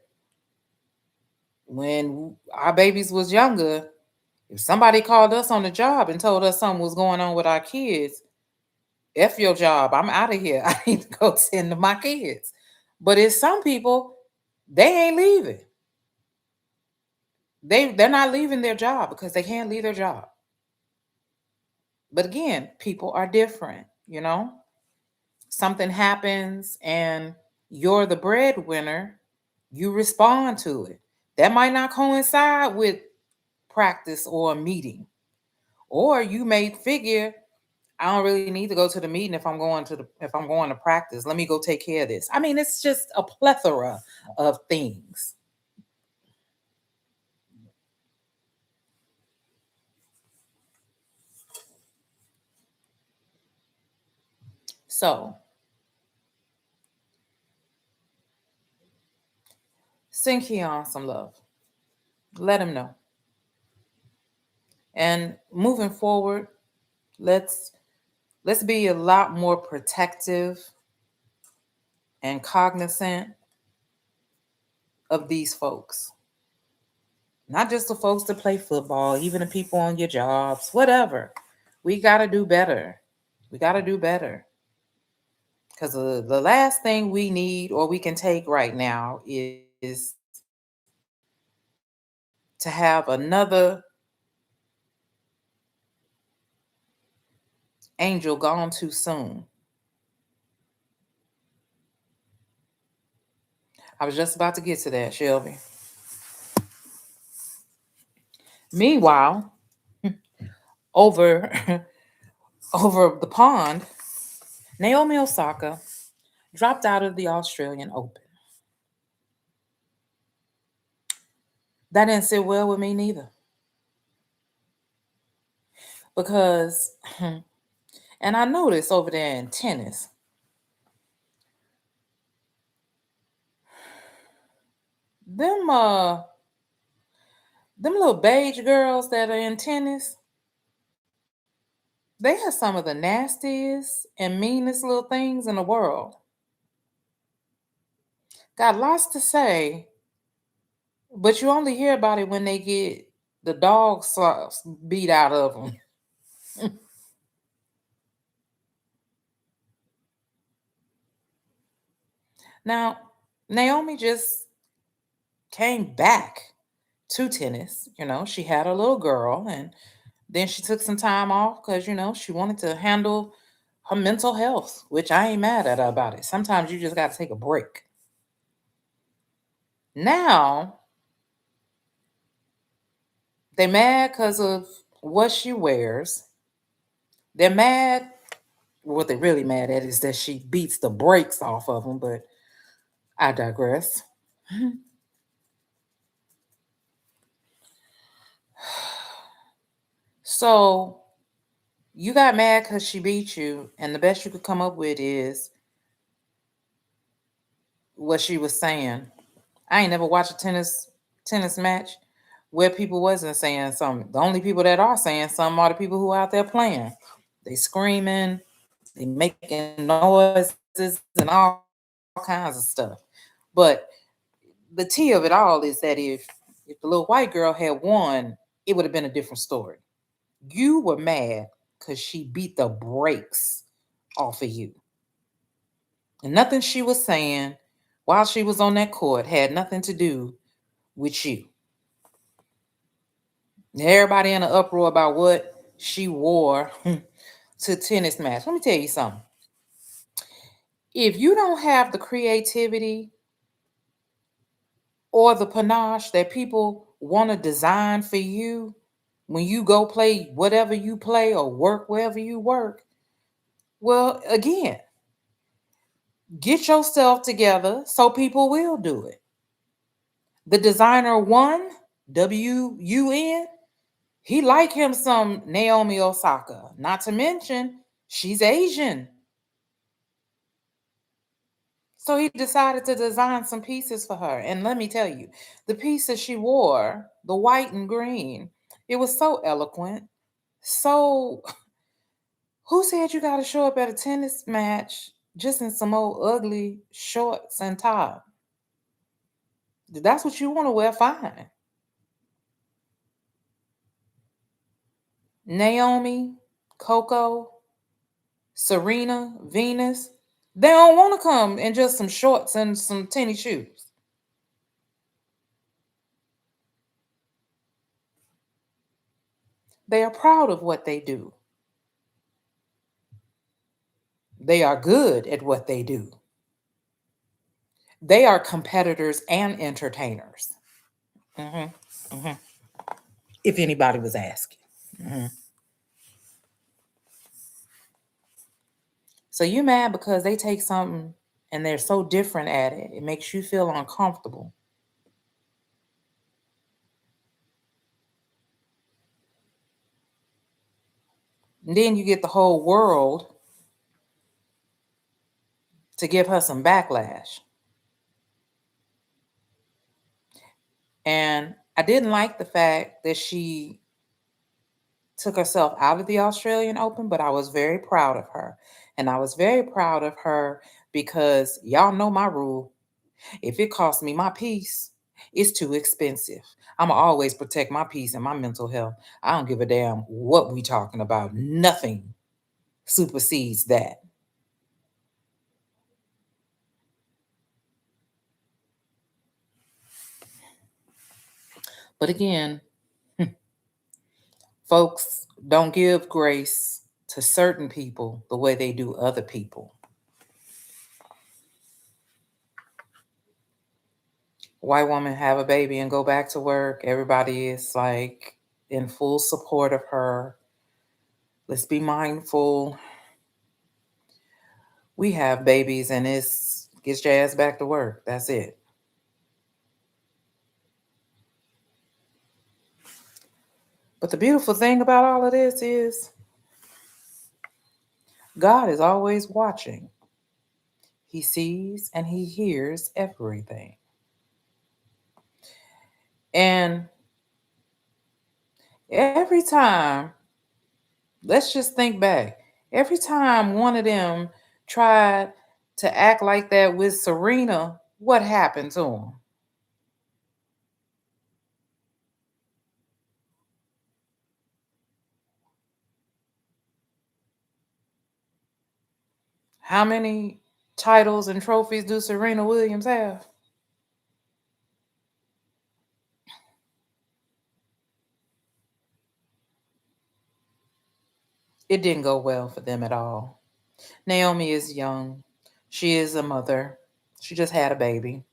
when our babies was younger, if somebody called us on the job and told us something was going on with our kids, F your job, I'm out of here. I need to go tend to my kids. But it's some people, they ain't leaving. They're not leaving their job because they can't leave their job. But again, people are different. Something happens and you're the breadwinner, you respond to it. That might not coincide with practice or a meeting. Or you may figure, I don't really need to go to the meeting if I'm going to practice. Let me go take care of this. I mean, it's just a plethora of things. So send Keon some love. Let him know. And moving forward, let's let's be a lot more protective and cognizant of these folks. Not just the folks that play football, even the people on your jobs, whatever. We got to do better. We got to do better. Because the last thing we need or we can take right now is to have another angel gone too soon. I was just about to get to that, Shelby. Meanwhile, over over the pond, Naomi Osaka dropped out of the Australian Open. That didn't sit well with me neither. Because and I noticed over there in tennis, them them little beige girls that are in tennis, they are some of the nastiest and meanest little things in the world. Got lots to say, but you only hear about it when they get the dog socks beat out of them. Now, Naomi just came back to tennis. She had a little girl, and then she took some time off because she wanted to handle her mental health, which I ain't mad at her about it. Sometimes you just got to take a break. Now, they mad because of what she wears. They're mad. What they're really mad at is that she beats the brakes off of them, but I digress. So you got mad because she beat you, and the best you could come up with is what she was saying. I ain't never watched a tennis match where people wasn't saying something. The only people that are saying something are the people who are out there playing. They screaming, they making noises and all kinds of stuff. But the tea of it all is that if the little white girl had won, it would have been a different story. You were mad because she beat the brakes off of you. And nothing she was saying while she was on that court had nothing to do with you. Everybody in an uproar about what she wore to tennis match. Let me tell you something. If you don't have the creativity or the panache that people want to design for you when you go play whatever you play or work wherever you work, well, again, get yourself together so people will do it. The designer won, WUN, he like him some Naomi Osaka. Not to mention, she's Asian. So he decided to design some pieces for her. And let me tell you, the pieces she wore, the white and green, it was so eloquent. So, who said you got to show up at a tennis match just in some old ugly shorts and top? That's what you want to wear, fine. Naomi, Coco, Serena, Venus, they don't want to come in just some shorts and some tennis shoes. They are proud of what they do. They are good at what they do. They are competitors and entertainers. Mhm, mhm. If anybody was asking. Mhm. So you mad because they take something and they're so different at it, it makes you feel uncomfortable. And then you get the whole world to give her some backlash. And I didn't like the fact that she took herself out of the Australian Open, but I was very proud of her. And I was very proud of her because y'all know my rule. If it costs me my peace, it's too expensive. I'ma always protect my peace and my mental health. I don't give a damn what we talking about. Nothing supersedes that. But again, folks don't give grace to certain people the way they do other people. White woman have a baby and go back to work. Everybody is like in full support of her. Let's be mindful. We have babies and it's get your ass back to work. That's it. But the beautiful thing about all of this is God is always watching. He sees and he hears everything. And every time, let's just think back. Every time one of them tried to act like that with Serena, what happened to him? How many titles and trophies do Serena Williams have? It didn't go well for them at all. Naomi is young. She is a mother. She just had a baby.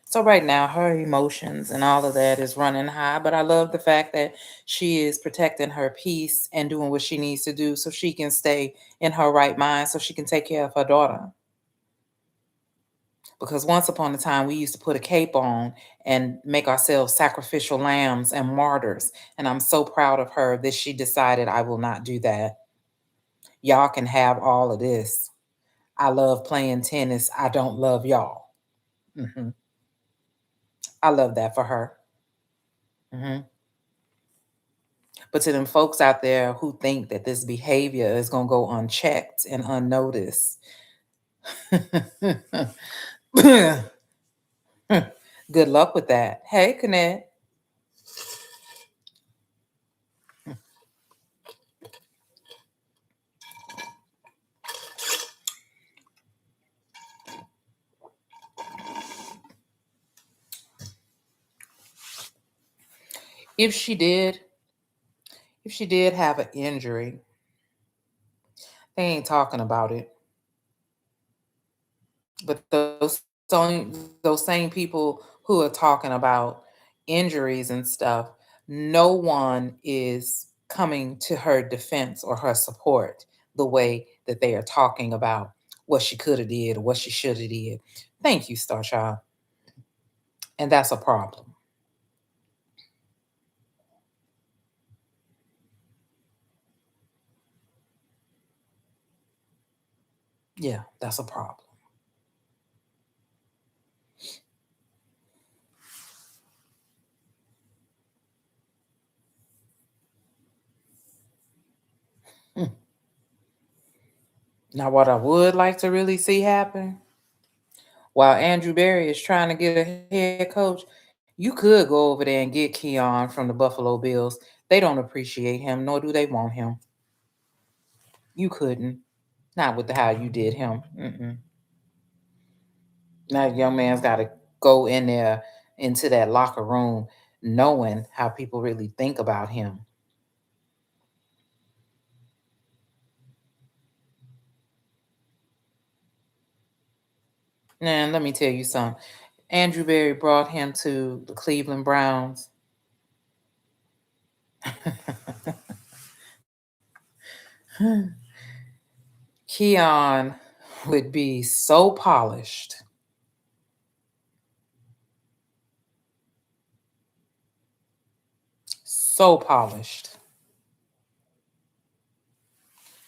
So right now her emotions and all of that is running high, but I love the fact that she is protecting her peace and doing what she needs to do so she can stay in her right mind so she can take care of her daughter. Because once upon a time we used to put a cape on and make ourselves sacrificial lambs and martyrs, and I'm so proud of her that she decided I will not do that. Y'all can have all of this. I love playing tennis. I don't love y'all. Hmm. I love that for her. Hmm. But to them folks out there who think that this behavior is going to go unchecked and unnoticed, good luck with that. Hey, Connect. If she did, if she did have an injury, they ain't talking about it. But those same people who are talking about injuries and stuff, no one is coming to her defense or her support the way that they are talking about what she could have did or what she should have did. Thank you, Star Child. And that's a problem. Yeah, that's a problem. Hmm. Now, what I would like to really see happen while Andrew Berry is trying to get a head coach, you could go over there and get Keon from the Buffalo Bills. They don't appreciate him, nor do they want him. You couldn't. Not with the how you did him. Mm-mm. Now, young man's got to go in there into that locker room knowing how people really think about him. And let me tell you something. Andrew Berry brought him to the Cleveland Browns. Keon would be so polished, so polished,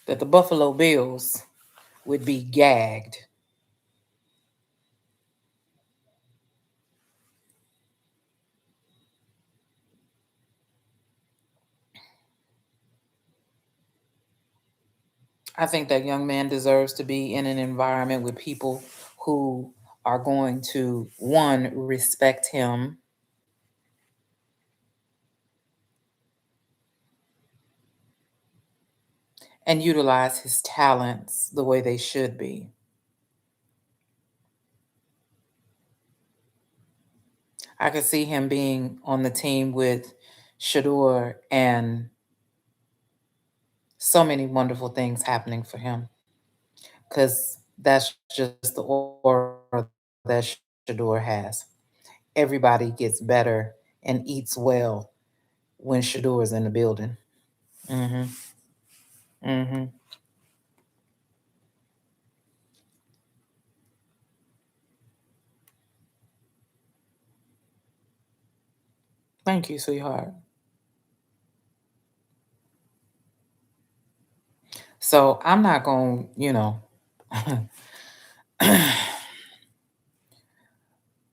that the Buffalo Bills would be gagged. I think that young man deserves to be in an environment with people who are going to, one, respect him, and utilize his talents the way they should be. I could see him being on the team with Shedeur and so many wonderful things happening for him because that's just the aura that Shedeur has. Everybody gets better and eats well when Shador is in the building. Mm-hmm. Mm-hmm. Thank you, sweetheart. So I'm not going, I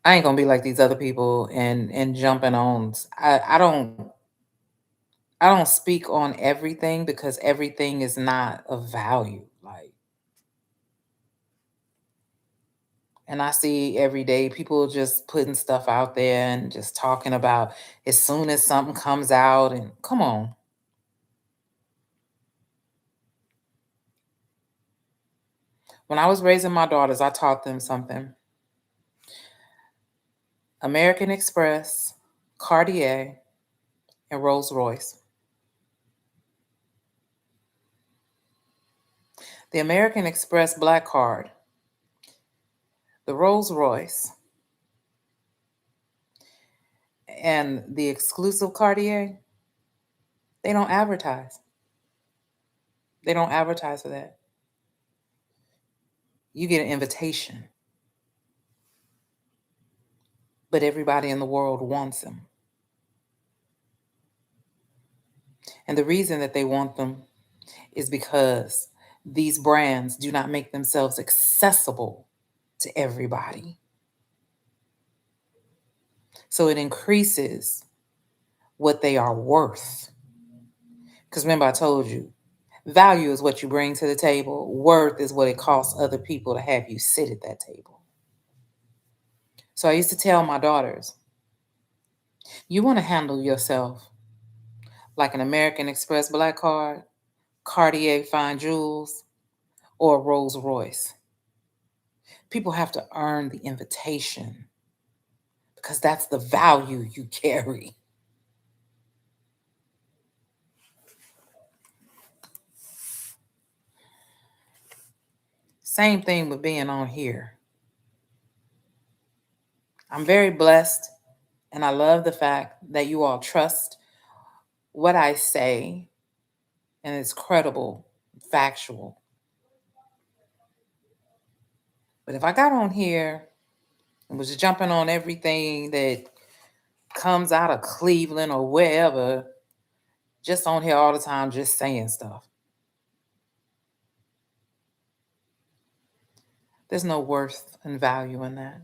ain't gonna be like these other people and jumping on. I don't speak on everything because everything is not of value. Like, and I see every day people just putting stuff out there and just talking about as soon as something comes out and come on. When I was raising my daughters, I taught them something. American Express, Cartier, and Rolls Royce. The American Express Black Card, the Rolls Royce, and the exclusive Cartier, they don't advertise. They don't advertise for that. You get an invitation, but everybody in the world wants them. And the reason that they want them is because these brands do not make themselves accessible to everybody. So it increases what they are worth. Because remember, I told you, value is what you bring to the table, worth is what it costs other people to have you sit at that table. So I used to tell my daughters, you want to handle yourself like an American Express Black Card, Cartier Fine Jewels, or a Rolls Royce. People have to earn the invitation because that's the value you carry. Same thing with being on here. I'm very blessed and I love the fact that you all trust what I say and it's credible, factual. But if I got on here and was jumping on everything that comes out of Cleveland or wherever, just on here all the time, just saying stuff, there's no worth and value in that.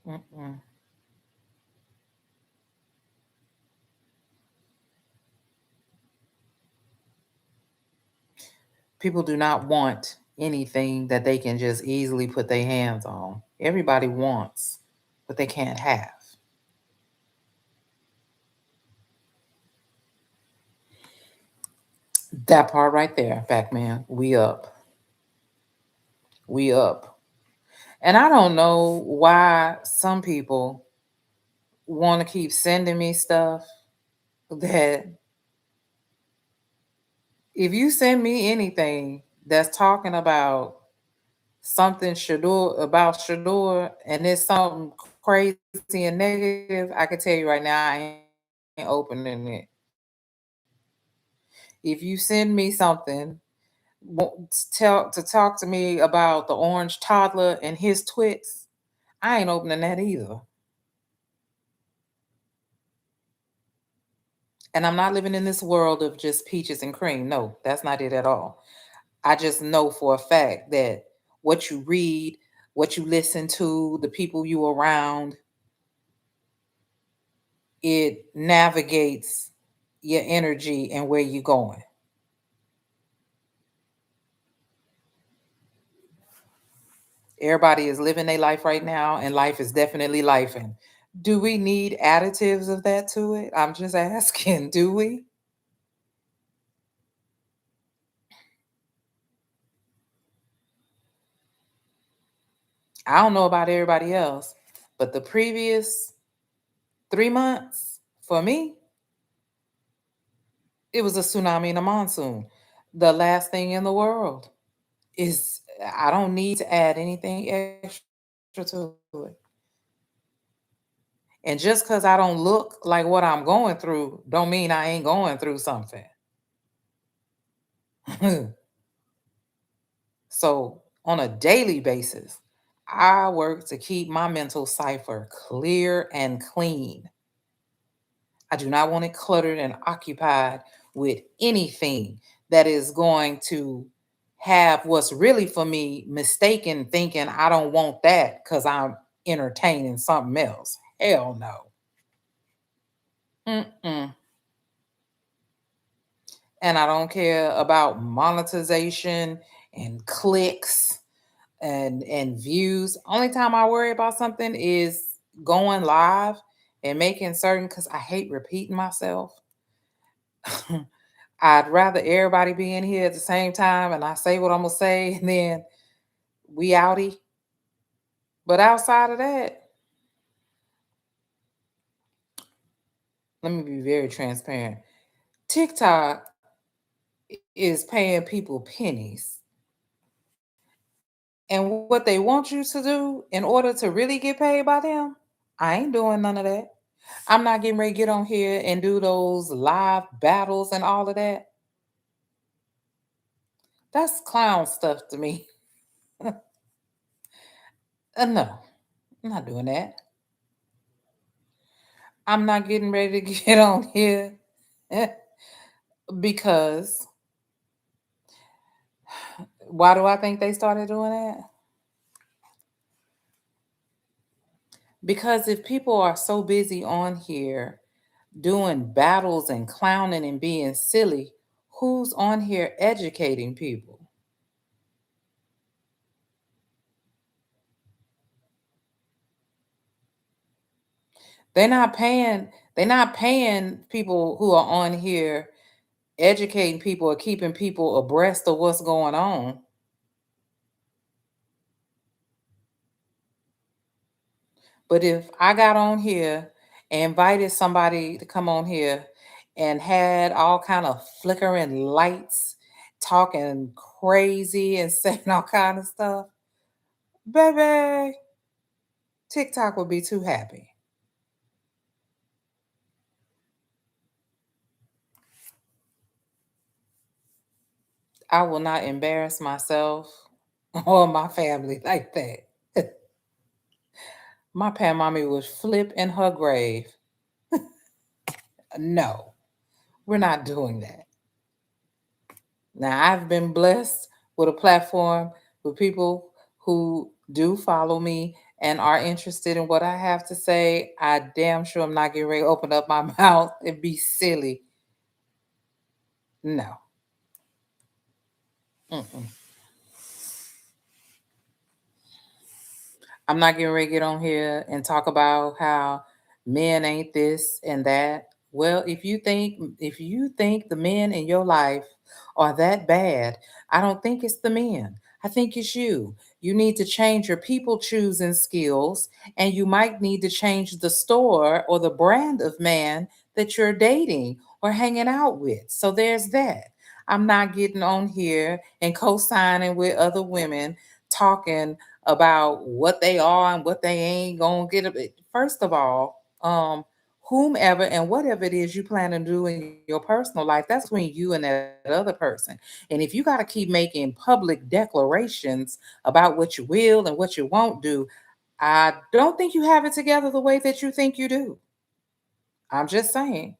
Mm-mm. People do not want anything that they can just easily put their hands on. Everybody wants what they can't have. That part right there, Pac-Man, we up. We up. And I don't know why some people want to keep sending me stuff that if you send me anything that's talking about something Shedeur and it's something crazy and negative, I can tell you right now I ain't opening it. If you send me something to talk to me about the orange toddler and his twits, I ain't opening that either. And I'm not living in this world of just peaches and cream. No, that's not it at all. I just know for a fact that what you read, what you listen to, the people you around, it navigates your energy and where you're going. Everybody is living their life right now, and life is definitely lifing. Do we need additives of that to it? I'm just asking, do we? I don't know about everybody else, but the previous 3 months for me, it was a tsunami and a monsoon. The last thing in the world is I don't need to add anything extra to it. And just because I don't look like what I'm going through, don't mean I ain't going through something. So on a daily basis, I work to keep my mental cipher clear and clean. I do not want it cluttered and occupied with anything that is going to have what's really for me mistaken thinking I don't want that because I'm entertaining something else. Hell no. Mm-mm. And I don't care about monetization and clicks and views. Only time I worry about something is going live and making certain because I hate repeating myself. I'd rather everybody be in here at the same time and I say what I'm gonna say and then we outie. But outside of that, let me be very transparent. TikTok is paying people pennies. And what they want you to do in order to really get paid by them, I ain't doing none of that. I'm not getting ready to get on here and do those live battles and all of that. That's clown stuff to me. No, I'm not doing that. I'm not getting ready to get on here because why do I think they started doing that? Because if people are so busy on here doing battles and clowning and being silly, who's on here educating people? They're not paying they're not paying people who are on here educating people or keeping people abreast of what's going on. But if I got on here and invited somebody to come on here and had all kind of flickering lights, talking crazy and saying all kind of stuff, baby, TikTok would be too happy. I will not embarrass myself or my family like that. My Pam mommy would flip in her grave. No, we're not doing that. Now, I've been blessed with a platform with people who do follow me and are interested in what I have to say. I damn sure I'm not getting ready to open up my mouth and be silly. No. Mm-mm. I'm not getting ready to get on here and talk about how men ain't this and that. Well, if you think the men in your life are that bad, I don't think it's the men. I think it's you. You need to change your people choosing skills, and you might need to change the store or the brand of man that you're dating or hanging out with. So there's that. I'm not getting on here and co-signing with other women talking about what they are and what they ain't gonna get. First of all, whomever and whatever it is you plan to do in your personal life, that's between you and that other person. And if you got to keep making public declarations about what you will and what you won't do, I don't think you have it together the way that you think you do. I'm just saying,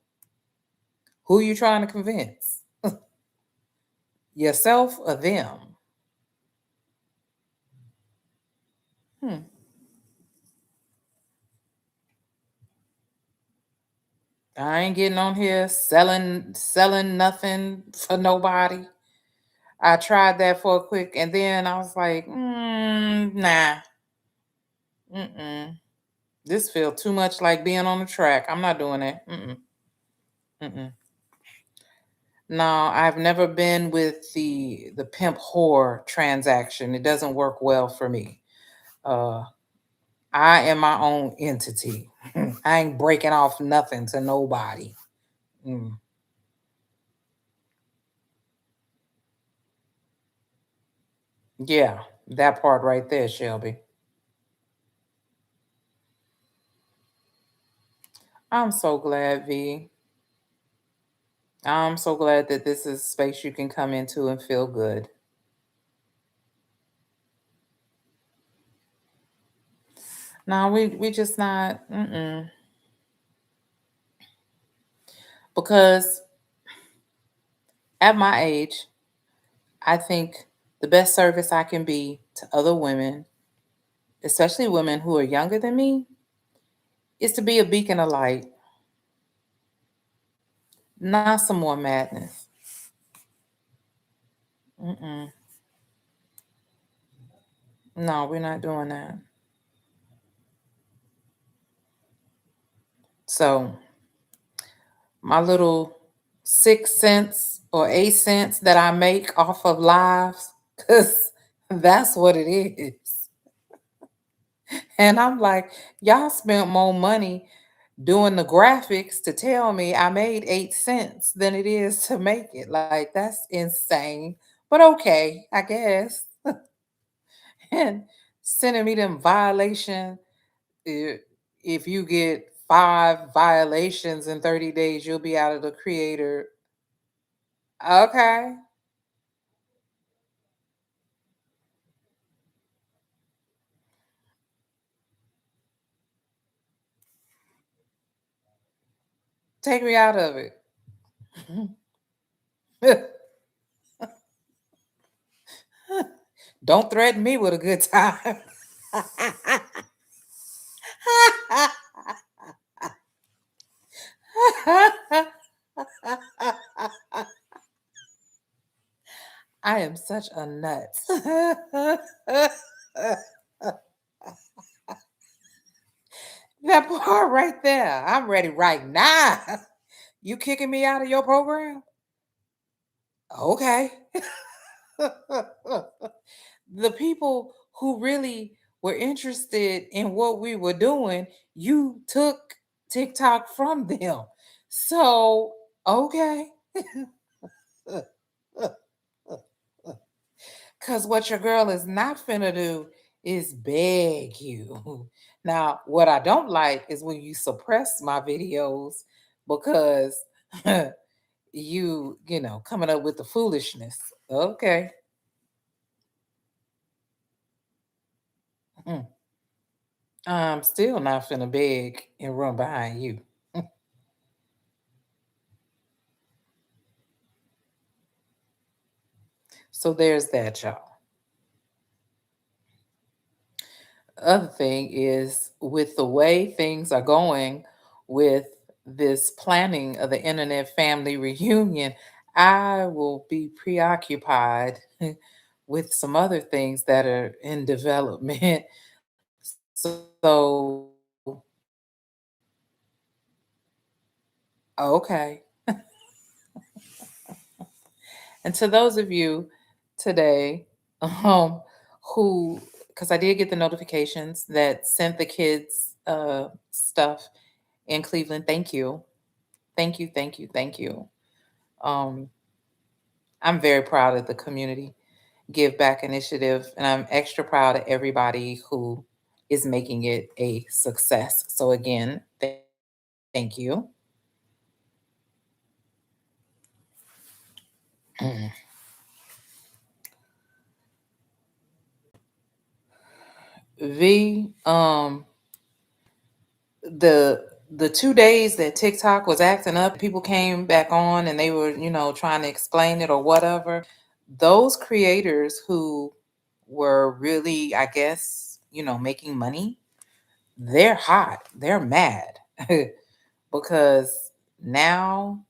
who you trying to convince? Yourself or them? Hmm. I ain't getting on here selling nothing for nobody. I tried that for a quick, and then I was like, nah, mm-mm. This feels too much like being on the track. I'm not doing that. Mm-mm, mm-mm. No, I've never been with the pimp whore transaction. It doesn't work well for me. Uh, I am my own entity. I ain't breaking off nothing to nobody. Mm. Yeah, that part right there, Shelby. I'm so glad, V. I'm so glad that this is a space you can come into and feel good. No, we just not because at my age, I think the best service I can be to other women, especially women who are younger than me, is to be a beacon of light, not some more madness. Mm-mm. No, we're not doing that. So my little 6 cents or 8 cents that I make off of lives, because that's what it is. And I'm like, y'all spent more money doing the graphics to tell me I made 8 cents than it is to make it. Like, that's insane. But okay, I guess. And sending me them violation. i- If you get 5 violations in 30 days, you'll be out of the creator. Okay. Take me out of it. Don't threaten me with a good time. I am such a nut. That part right there. I'm ready right now. You kicking me out of your program? Okay. The people who really were interested in what we were doing, you took TikTok from them. So, okay. Because what your girl is not finna do is beg you. Now, what I don't like is when you suppress my videos because coming up with the foolishness. Okay. Mm. I'm still not finna beg and run behind you. So there's that, y'all. Other thing is with the way things are going with this planning of the internet family reunion, I will be preoccupied with some other things that are in development. So, okay. And to those of you today, um, who, because I did get the notifications that sent the kids stuff in Cleveland, thank you. Thank you, thank you, thank you. Um, I'm very proud of the community give back initiative, and I'm extra proud of everybody who is making it a success. So again, thank you. V, the 2 days that TikTok was acting up, people came back on and they were, trying to explain it or whatever. Those creators who were really, I guess, making money, they're hot. They're mad because now,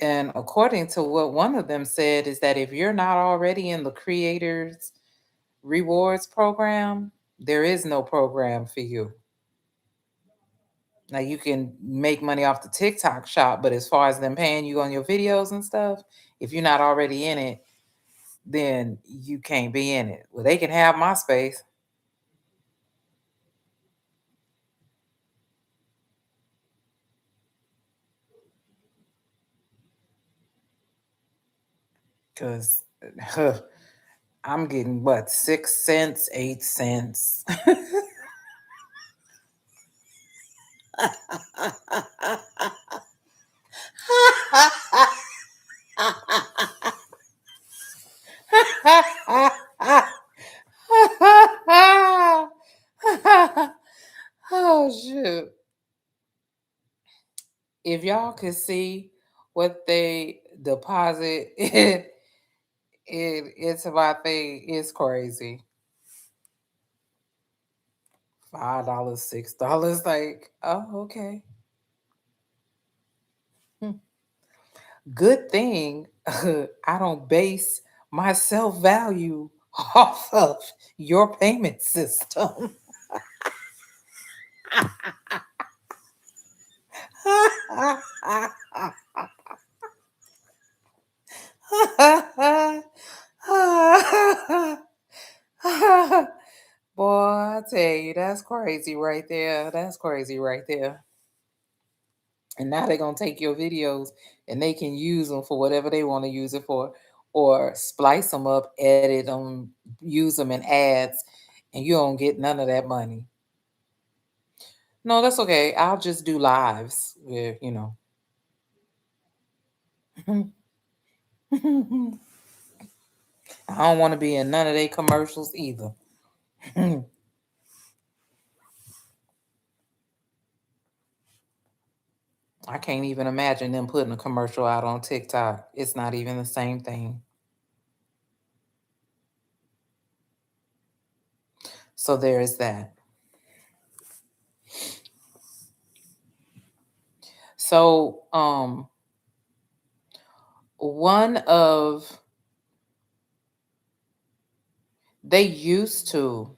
and according to what one of them said, is that if you're not already in the creators rewards program, there is no program for you. Now you can make money off the TikTok shop, but as far as them paying you on your videos and stuff, if you're not already in it, then you can't be in it. Well, they can have my space because I'm getting what, 6 cents, 8 cents. Oh shoot. If y'all could see what they deposit into my thing, it's crazy. $5, $6. Like, oh, okay. Hmm. Good thing I don't base my self-value off of your payment system. Boy, I tell you, that's crazy right there. That's crazy right there. And now they're gonna take your videos and they can use them for whatever they want to use it for, or splice them up, edit them, use them in ads, and you don't get none of that money. No, that's okay. I'll just do lives where, I don't want to be in none of their commercials either. I can't even imagine them putting a commercial out on TikTok. It's not even the same thing. So there is that. So one of they used to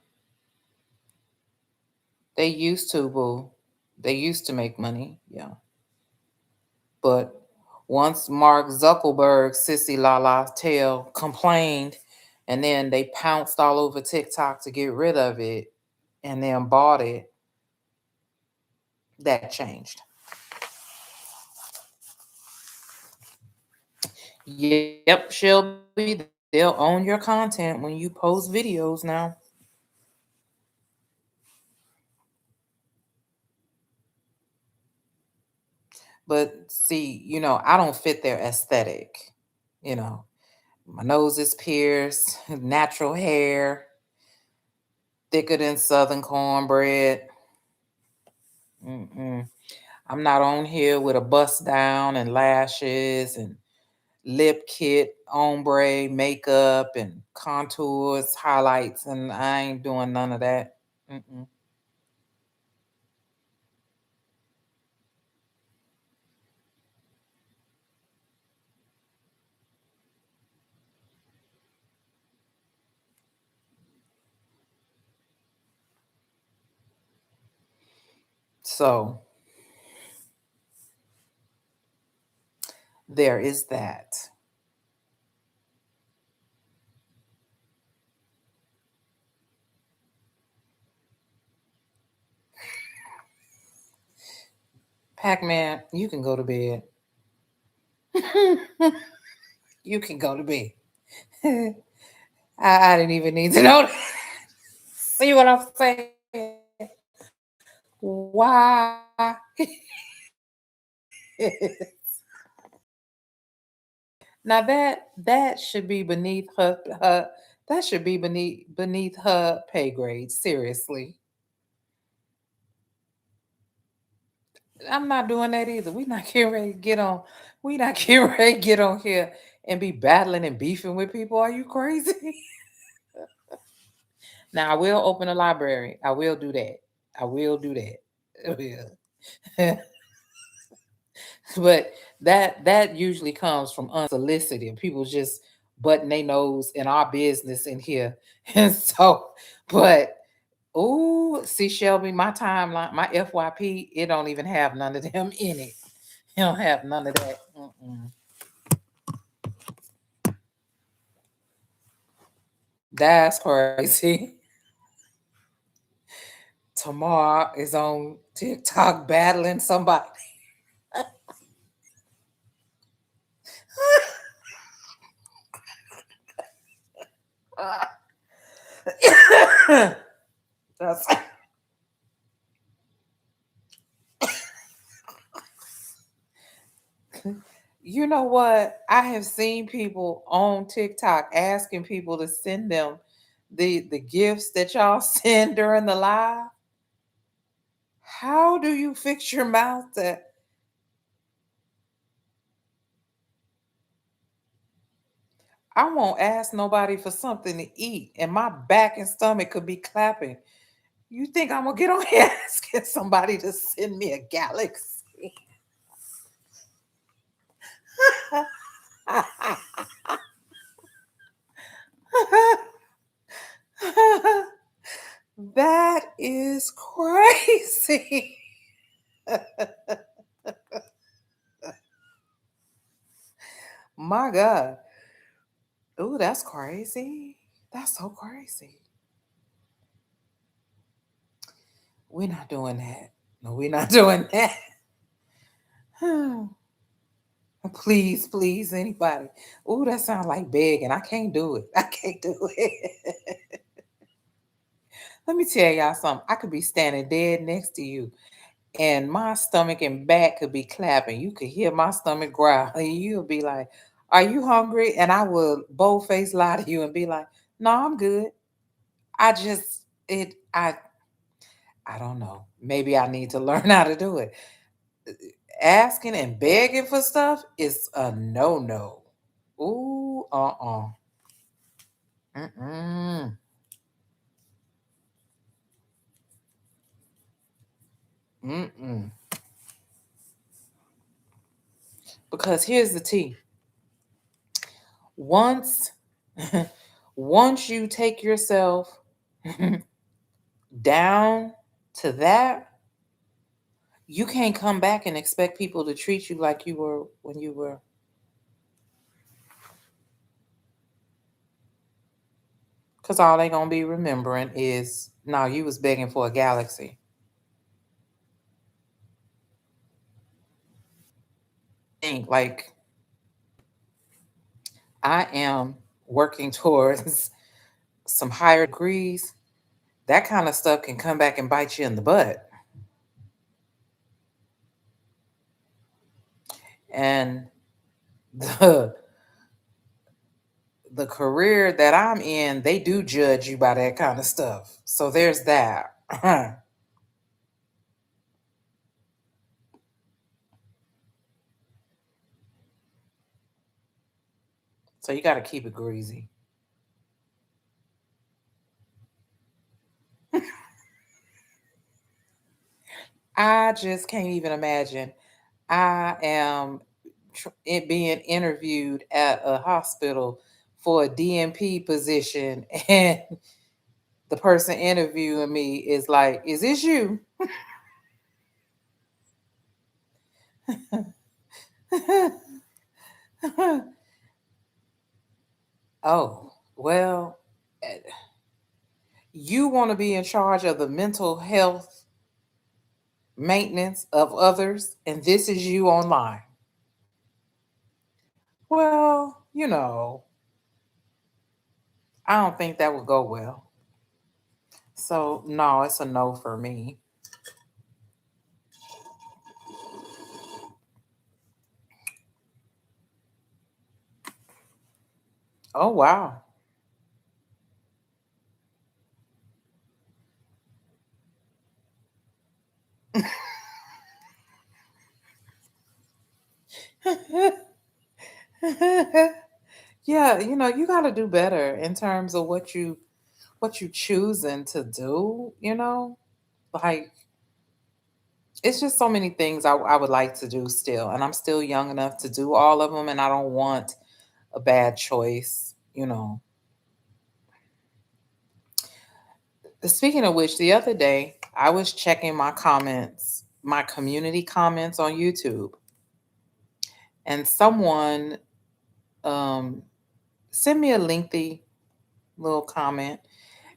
boo. They used to make money, yeah. But once Mark Zuckerberg, Sissy Lala tail complained, and then they pounced all over TikTok to get rid of it, and then bought it, that changed. Yep, Shelby, they'll own your content when you post videos now. But see, I don't fit their aesthetic. You know, my nose is pierced, natural hair, thicker than Southern cornbread. Mm-mm. I'm not on here with a bust down and lashes and lip kit, ombre, makeup, and contours, highlights, and I ain't doing none of that. Mm-mm. So there is that. Pac Man, you can go to bed. You can go to bed. I didn't even need to know that. See what I'm saying? Why? Now that should be beneath her that should be beneath her pay grade. Seriously. I'm not doing that either. We not getting ready to get on. We not getting ready to get on here and be battling and beefing with people. Are you crazy? Now I will open a library. I will do that. I will do that. I will. But that usually comes from unsolicited people just butting their nose in our business in here. And so, but oh, see, Shelby, my timeline, my FYP, it don't even have none of them in it. It don't have none of that. Mm-mm. That's crazy. Tamar is on TikTok battling somebody. That's, you know what? I have seen people on TikTok asking people to send them the gifts that y'all send during the live. How do you fix your mouth that I won't ask nobody for something to eat and my back and stomach could be clapping? You think I'm gonna get on here asking somebody to send me a galaxy? That is crazy. My God. Oh, that's crazy. That's so crazy. We're not doing that. No, we're not doing that. Please, please, anybody. Ooh, that sounds like begging. I can't do it. I can't do it. Let me tell y'all something. I could be standing dead next to you, and my stomach and back could be clapping. You could hear my stomach growl, and you'll be like, "Are you hungry?" And I will bold face lie to you and be like, "No, I'm good. I just it. I don't know. Maybe I need to learn how to do it. Asking and begging for stuff is a no no. Ooh, Mm-mm. Mm-mm. Because here's the tea. Once once you take yourself down to that, you can't come back and expect people to treat you like you were when you were, because all they gonna be remembering is no, you was begging for a galaxy. Think like I am working towards some higher degrees. That kind of stuff can come back and bite you in the butt. And the the career that I'm in, they do judge you by that kind of stuff. So there's that. So you got to keep it greasy. I just can't even imagine. I am it being interviewed at a hospital for a DMP position, and the person interviewing me is like, "Is this you?" Oh, well, eh, you want to be in charge of the mental health maintenance of others, and this is you online. Well, I don't think that would go well. So, no, it's a no for me. Oh, wow. Yeah, you got to do better in terms of what you choosing to do. Like it's just so many things I would like to do still, and I'm still young enough to do all of them, and I don't want a bad choice. Speaking of which, the other day I was checking my comments, my community comments on YouTube, and someone um, sent me a lengthy little comment.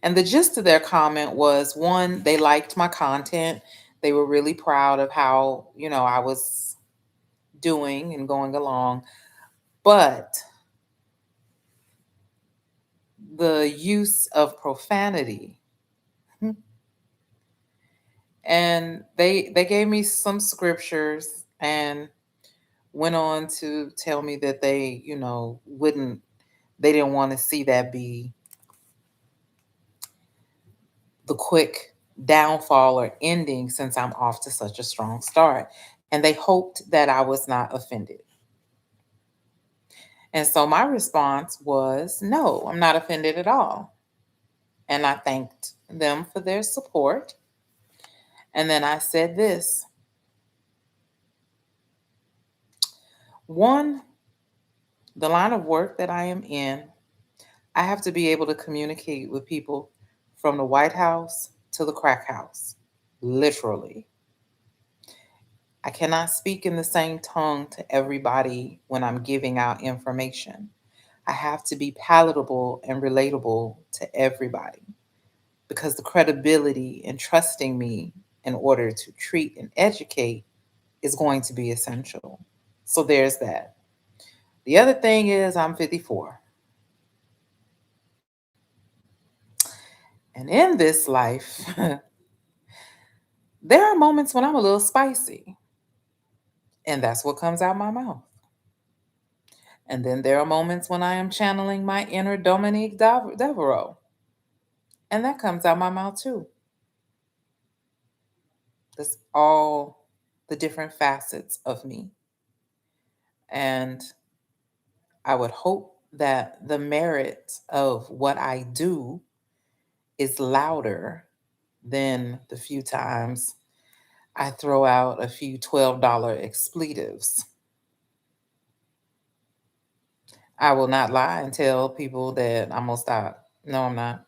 And the gist of their comment was one, they liked my content. They were really proud of how I was doing and going along. But the use of profanity, and they gave me some scriptures and went on to tell me that they didn't want to see that be the quick downfall or ending since I'm off to such a strong start. And they hoped that I was not offended. And so my response was, no, I'm not offended at all. And I thanked them for their support. And then I said this: one, the line of work that I am in, I have to be able to communicate with people from the White House to the crack house, literally. I cannot speak in the same tongue to everybody when I'm giving out information. I have to be palatable and relatable to everybody because the credibility and trusting me in order to treat and educate is going to be essential. So there's that. The other thing is, I'm 54. And in this life, there are moments when I'm a little spicy, and that's what comes out my mouth. And then there are moments when I am channeling my inner Dominique Devereaux, and that comes out my mouth too. That's all the different facets of me. And I would hope that the merit of what I do is louder than the few times I throw out a few $12 expletives. I will not lie and tell people that I'm going to stop. No, I'm not.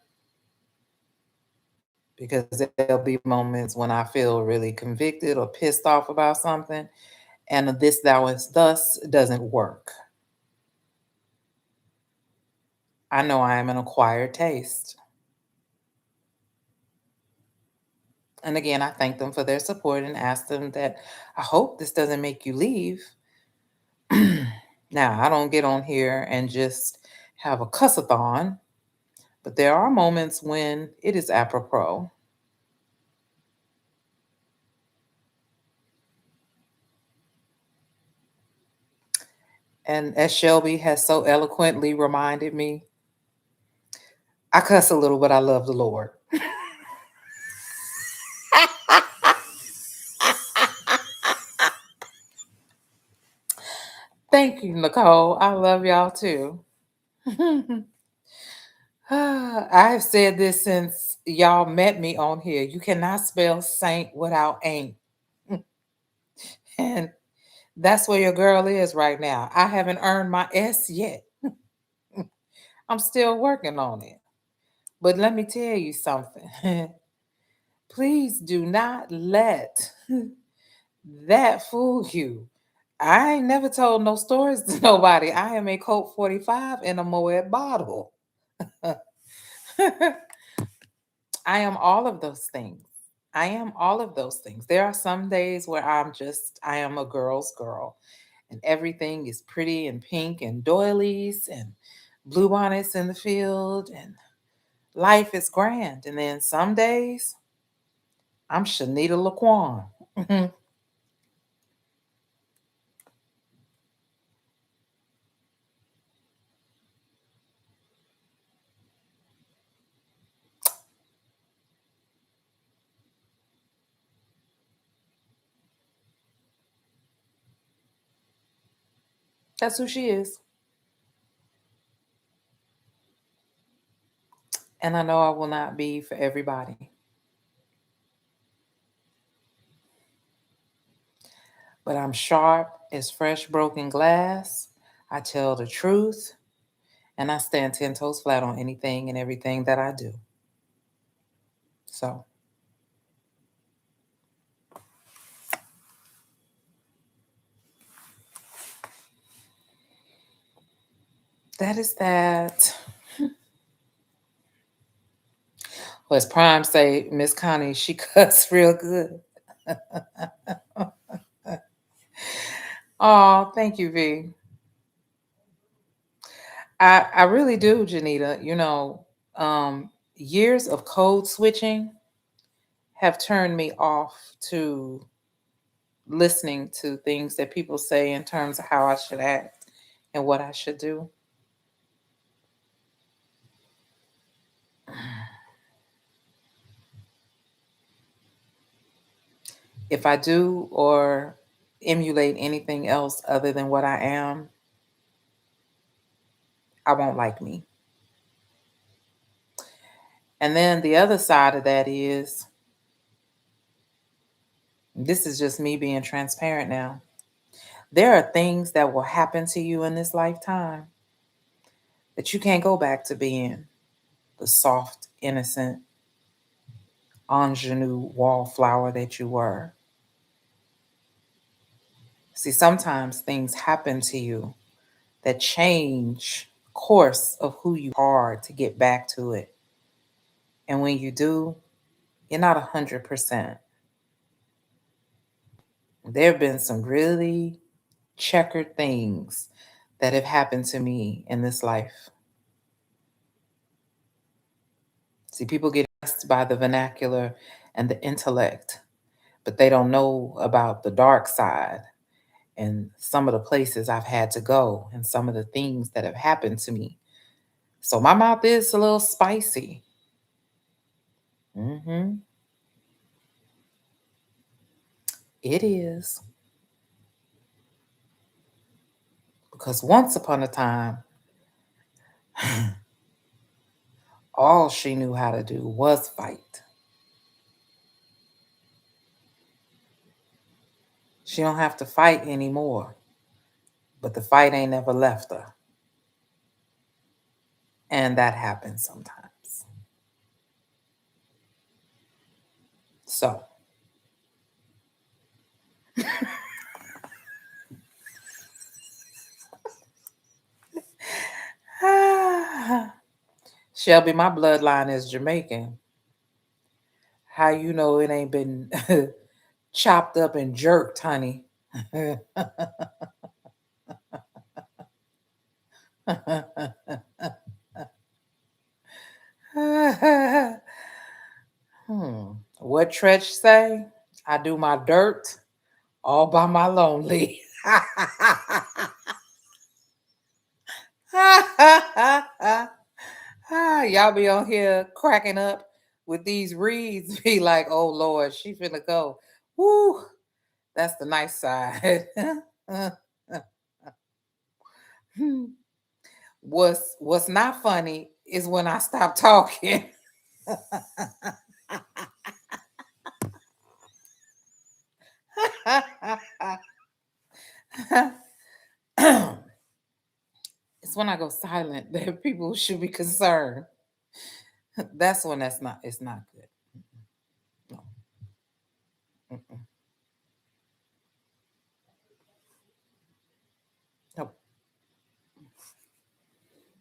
Because there'll be moments when I feel really convicted or pissed off about something, and this, thou, and thus doesn't work. I know I am an acquired taste. And again, I thank them for their support and ask them that I hope this doesn't make you leave. Now, I don't get on here and just have a cussathon, but there are moments when it is apropos. And as Shelby has so eloquently reminded me, I cuss a little, but I love the Lord. Thank you, Nicole. I love y'all too. I've said this since y'all met me on here. You cannot spell saint without ain't. And that's where your girl is right now. I haven't earned my S yet. I'm still working on it. But let me tell you something. Please do not let that fool you. I ain't never told no stories to nobody. I am a Coke 45 in a Moet bottle. I am all of those things. I am all of those things. There are some days where I am a girl's girl, and everything is pretty and pink and doilies and bluebonnets in the field, and life is grand. And then some days I'm Shanita Laquan. That's who she is. And I know I will not be for everybody. But I'm sharp as fresh broken glass. I tell the truth, and I stand 10 toes flat on anything and everything that I do. So that is that. Well, as Prime say, Miss Connie, she cuts real good. Oh, thank you, V. I really do, Janita. Years of code switching have turned me off to listening to things that people say in terms of how I should act and what I should do. If I do or emulate anything else other than what I am, I won't like me. And then the other side of that is this is just me being transparent now. There are things that will happen to you in this lifetime that you can't go back to being the soft, innocent, ingenue wallflower that you were. See, sometimes things happen to you that change course of who you are to get back to it. And when you do, you're not 100%. There have been some really checkered things that have happened to me in this life. See, people get impressed by the vernacular and the intellect, but they don't know about the dark side and some of the places I've had to go and some of the things that have happened to me. So my mouth is a little spicy. Hmm. It is. Because once upon a time, all she knew how to do was fight. She don't have to fight anymore, but the fight ain't never left her. And that happens sometimes. So, Shelby, my bloodline is Jamaican. How you know it ain't been chopped up and jerked, honey? What Tretch say? I do my dirt all by my lonely. Y'all be on here cracking up with these reads. Be like, oh Lord, she finna go. Woo, that's the nice side. What's not funny is when I stop talking. It's when I go silent that people should be concerned. That's when it's not good. No. Mm-mm. Nope.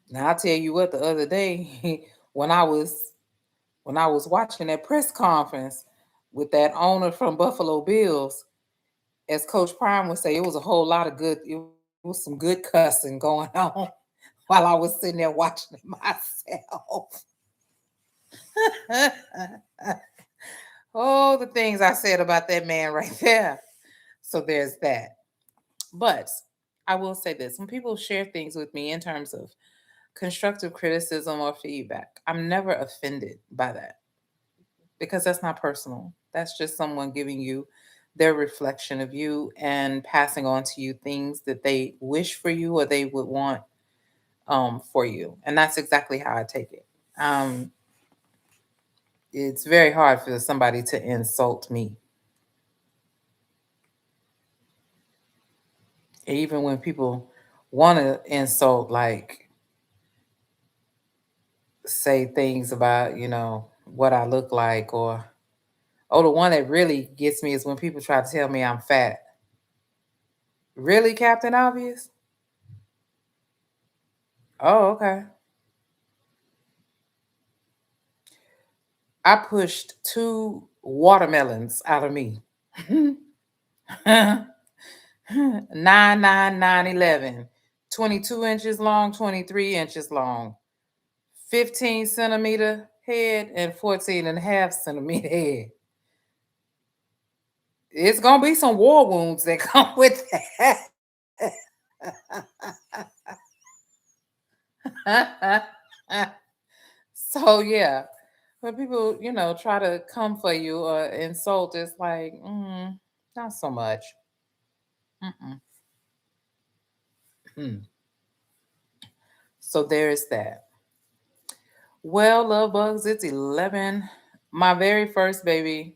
Now I'll tell you what, the other day when I was watching that press conference with that owner from Buffalo Bills, as Coach Prime would say, it was a whole lot of good, it was some good cussing going on while I was sitting there watching it myself. Oh, the things I said about that man right there. So there's that. But I will say this, when people share things with me in terms of constructive criticism or feedback, I'm never offended by that because that's not personal. That's just someone giving you their reflection of you and passing on to you things that they wish for you or they would want for you. And that's exactly how I take it. It's very hard for somebody to insult me. Even when people want to insult, like say things about, what I look like, or, oh, the one that really gets me is when people try to tell me I'm fat. Really, Captain Obvious? Oh, okay. I pushed two watermelons out of me. 9, 9, 9, 11. 22 inches long, 23 inches long, 15 centimeter head, and 14.5 centimeter head. It's gonna be some war wounds that come with that. So yeah, when people, try to come for you or insult, it's like, not so much. Mm-mm. Mm. So there's that. Well, love bugs, it's 11. My very first baby,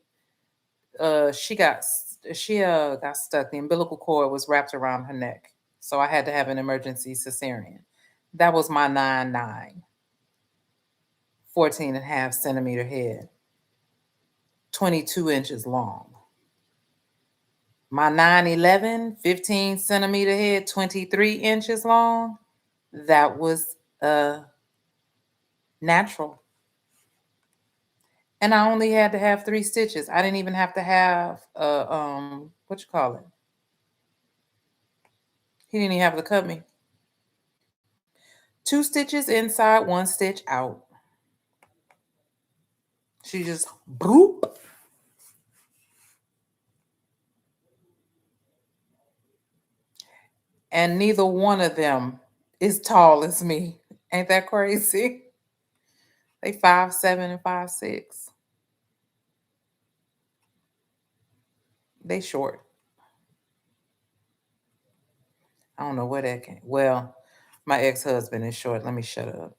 she got stuck. The umbilical cord was wrapped around her neck, so I had to have an emergency cesarean. That was my 9, 9, 14.5 centimeter head, 22 inches long. My 9, 11, 15 centimeter head, 23 inches long. That was natural. And I only had to have 3 stitches. I didn't even have to have what you call it? He didn't even have to cut me. 2 stitches inside, 1 stitch out. She just boop. And neither one of them is tall as me. Ain't that crazy? They 5'7" and 5'6". They short. I don't know where that came. Well, my ex-husband is short. Let me shut up.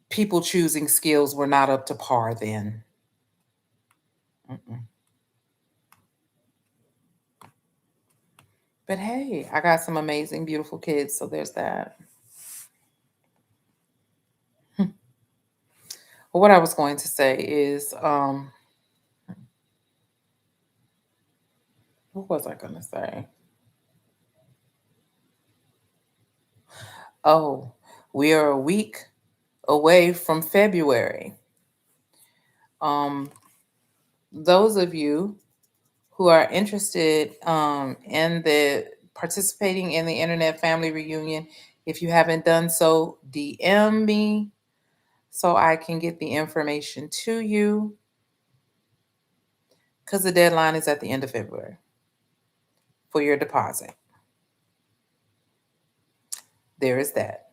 People choosing skills were not up to par then. Mm-mm. But hey, I got some amazing, beautiful kids, so there's that. Well, what I was going to say is, what was I going to say? Oh, we are a week away from February. Um, those of you who are interested in the participating in the Internet Family Reunion, if you haven't done so, DM me so I can get the information to you because the deadline is at the end of February for your deposit. There is that.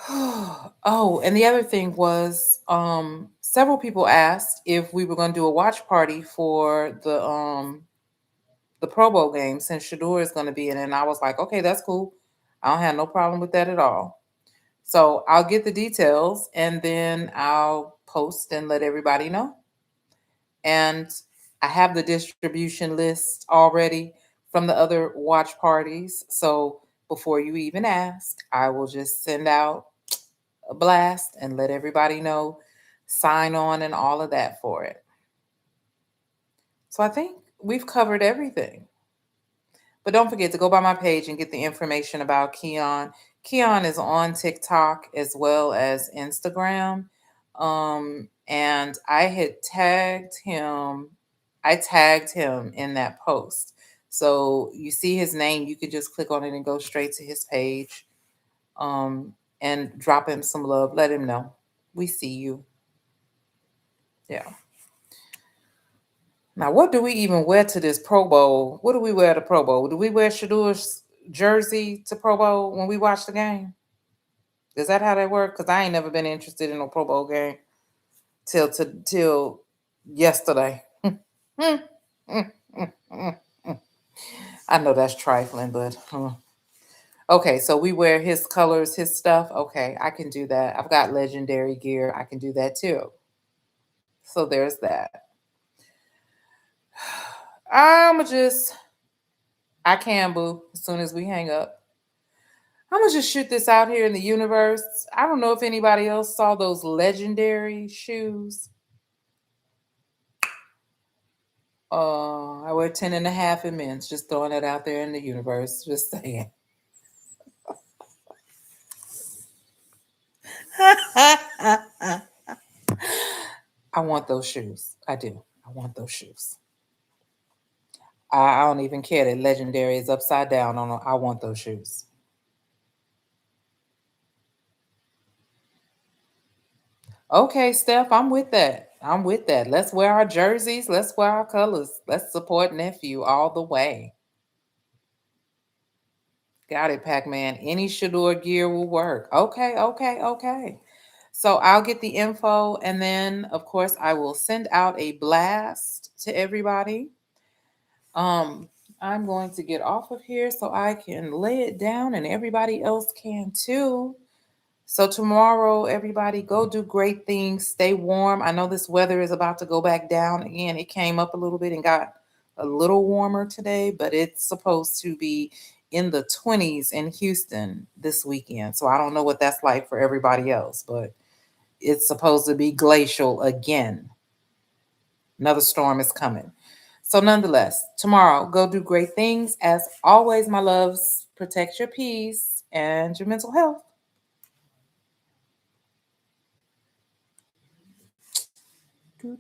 Oh, and the other thing was several people asked if we were going to do a watch party for the Pro Bowl game since Shedeur is going to be in it. And I was like, okay, that's cool. I don't have no problem with that at all. So I'll get the details and then I'll post and let everybody know. And I have the distribution list already from the other watch parties. So before you even ask, I will just send out a blast and let everybody know, sign on and all of that for it. So I think we've covered everything. But don't forget to go by my page and get the information about Keon. Keon is on TikTok as well as Instagram. And I had tagged him. I tagged him in that post. So you see his name, you could just click on it and go straight to his page. And drop him some love. Let him know. We see you. Yeah. Now, what do we even wear to this Pro Bowl? What do we wear to Pro Bowl? Do we wear Shedeur's jersey to Pro Bowl when we watch the game? Is that how that work? Because I ain't never been interested in a Pro Bowl game till yesterday. I know that's trifling, but okay. So we wear his colors, his stuff. Okay, I can do that. I've got legendary gear. I can do that too. So there's that. I'ma just I can boo as soon as we hang up. I'm gonna just shoot this out here in the universe. I don't know if anybody else saw those legendary shoes. I wear 10 and a half in men's. Just throwing it out there in the universe. Just saying. I want those shoes. I do. I want those shoes. I don't even care that legendary is upside down on them. I want those shoes. Okay, Steph, I'm with that. I'm with that. Let's wear our jerseys. Let's wear our colors. Let's support nephew all the way. Got it, Pac-Man. Any Shedeur gear will work. Okay, okay, okay. So I'll get the info and then of course I will send out a blast to everybody. Um, I'm going to get off of here so I can lay it down and everybody else can too. So tomorrow, everybody go do great things. Stay warm. I know this weather is about to go back down again. It came up a little bit and got a little warmer today, but it's supposed to be in the 20s in Houston this weekend. So I don't know what that's like for everybody else, but it's supposed to be glacial again. Another storm is coming. So nonetheless, tomorrow, go do great things. As always, my loves, protect your peace and your mental health.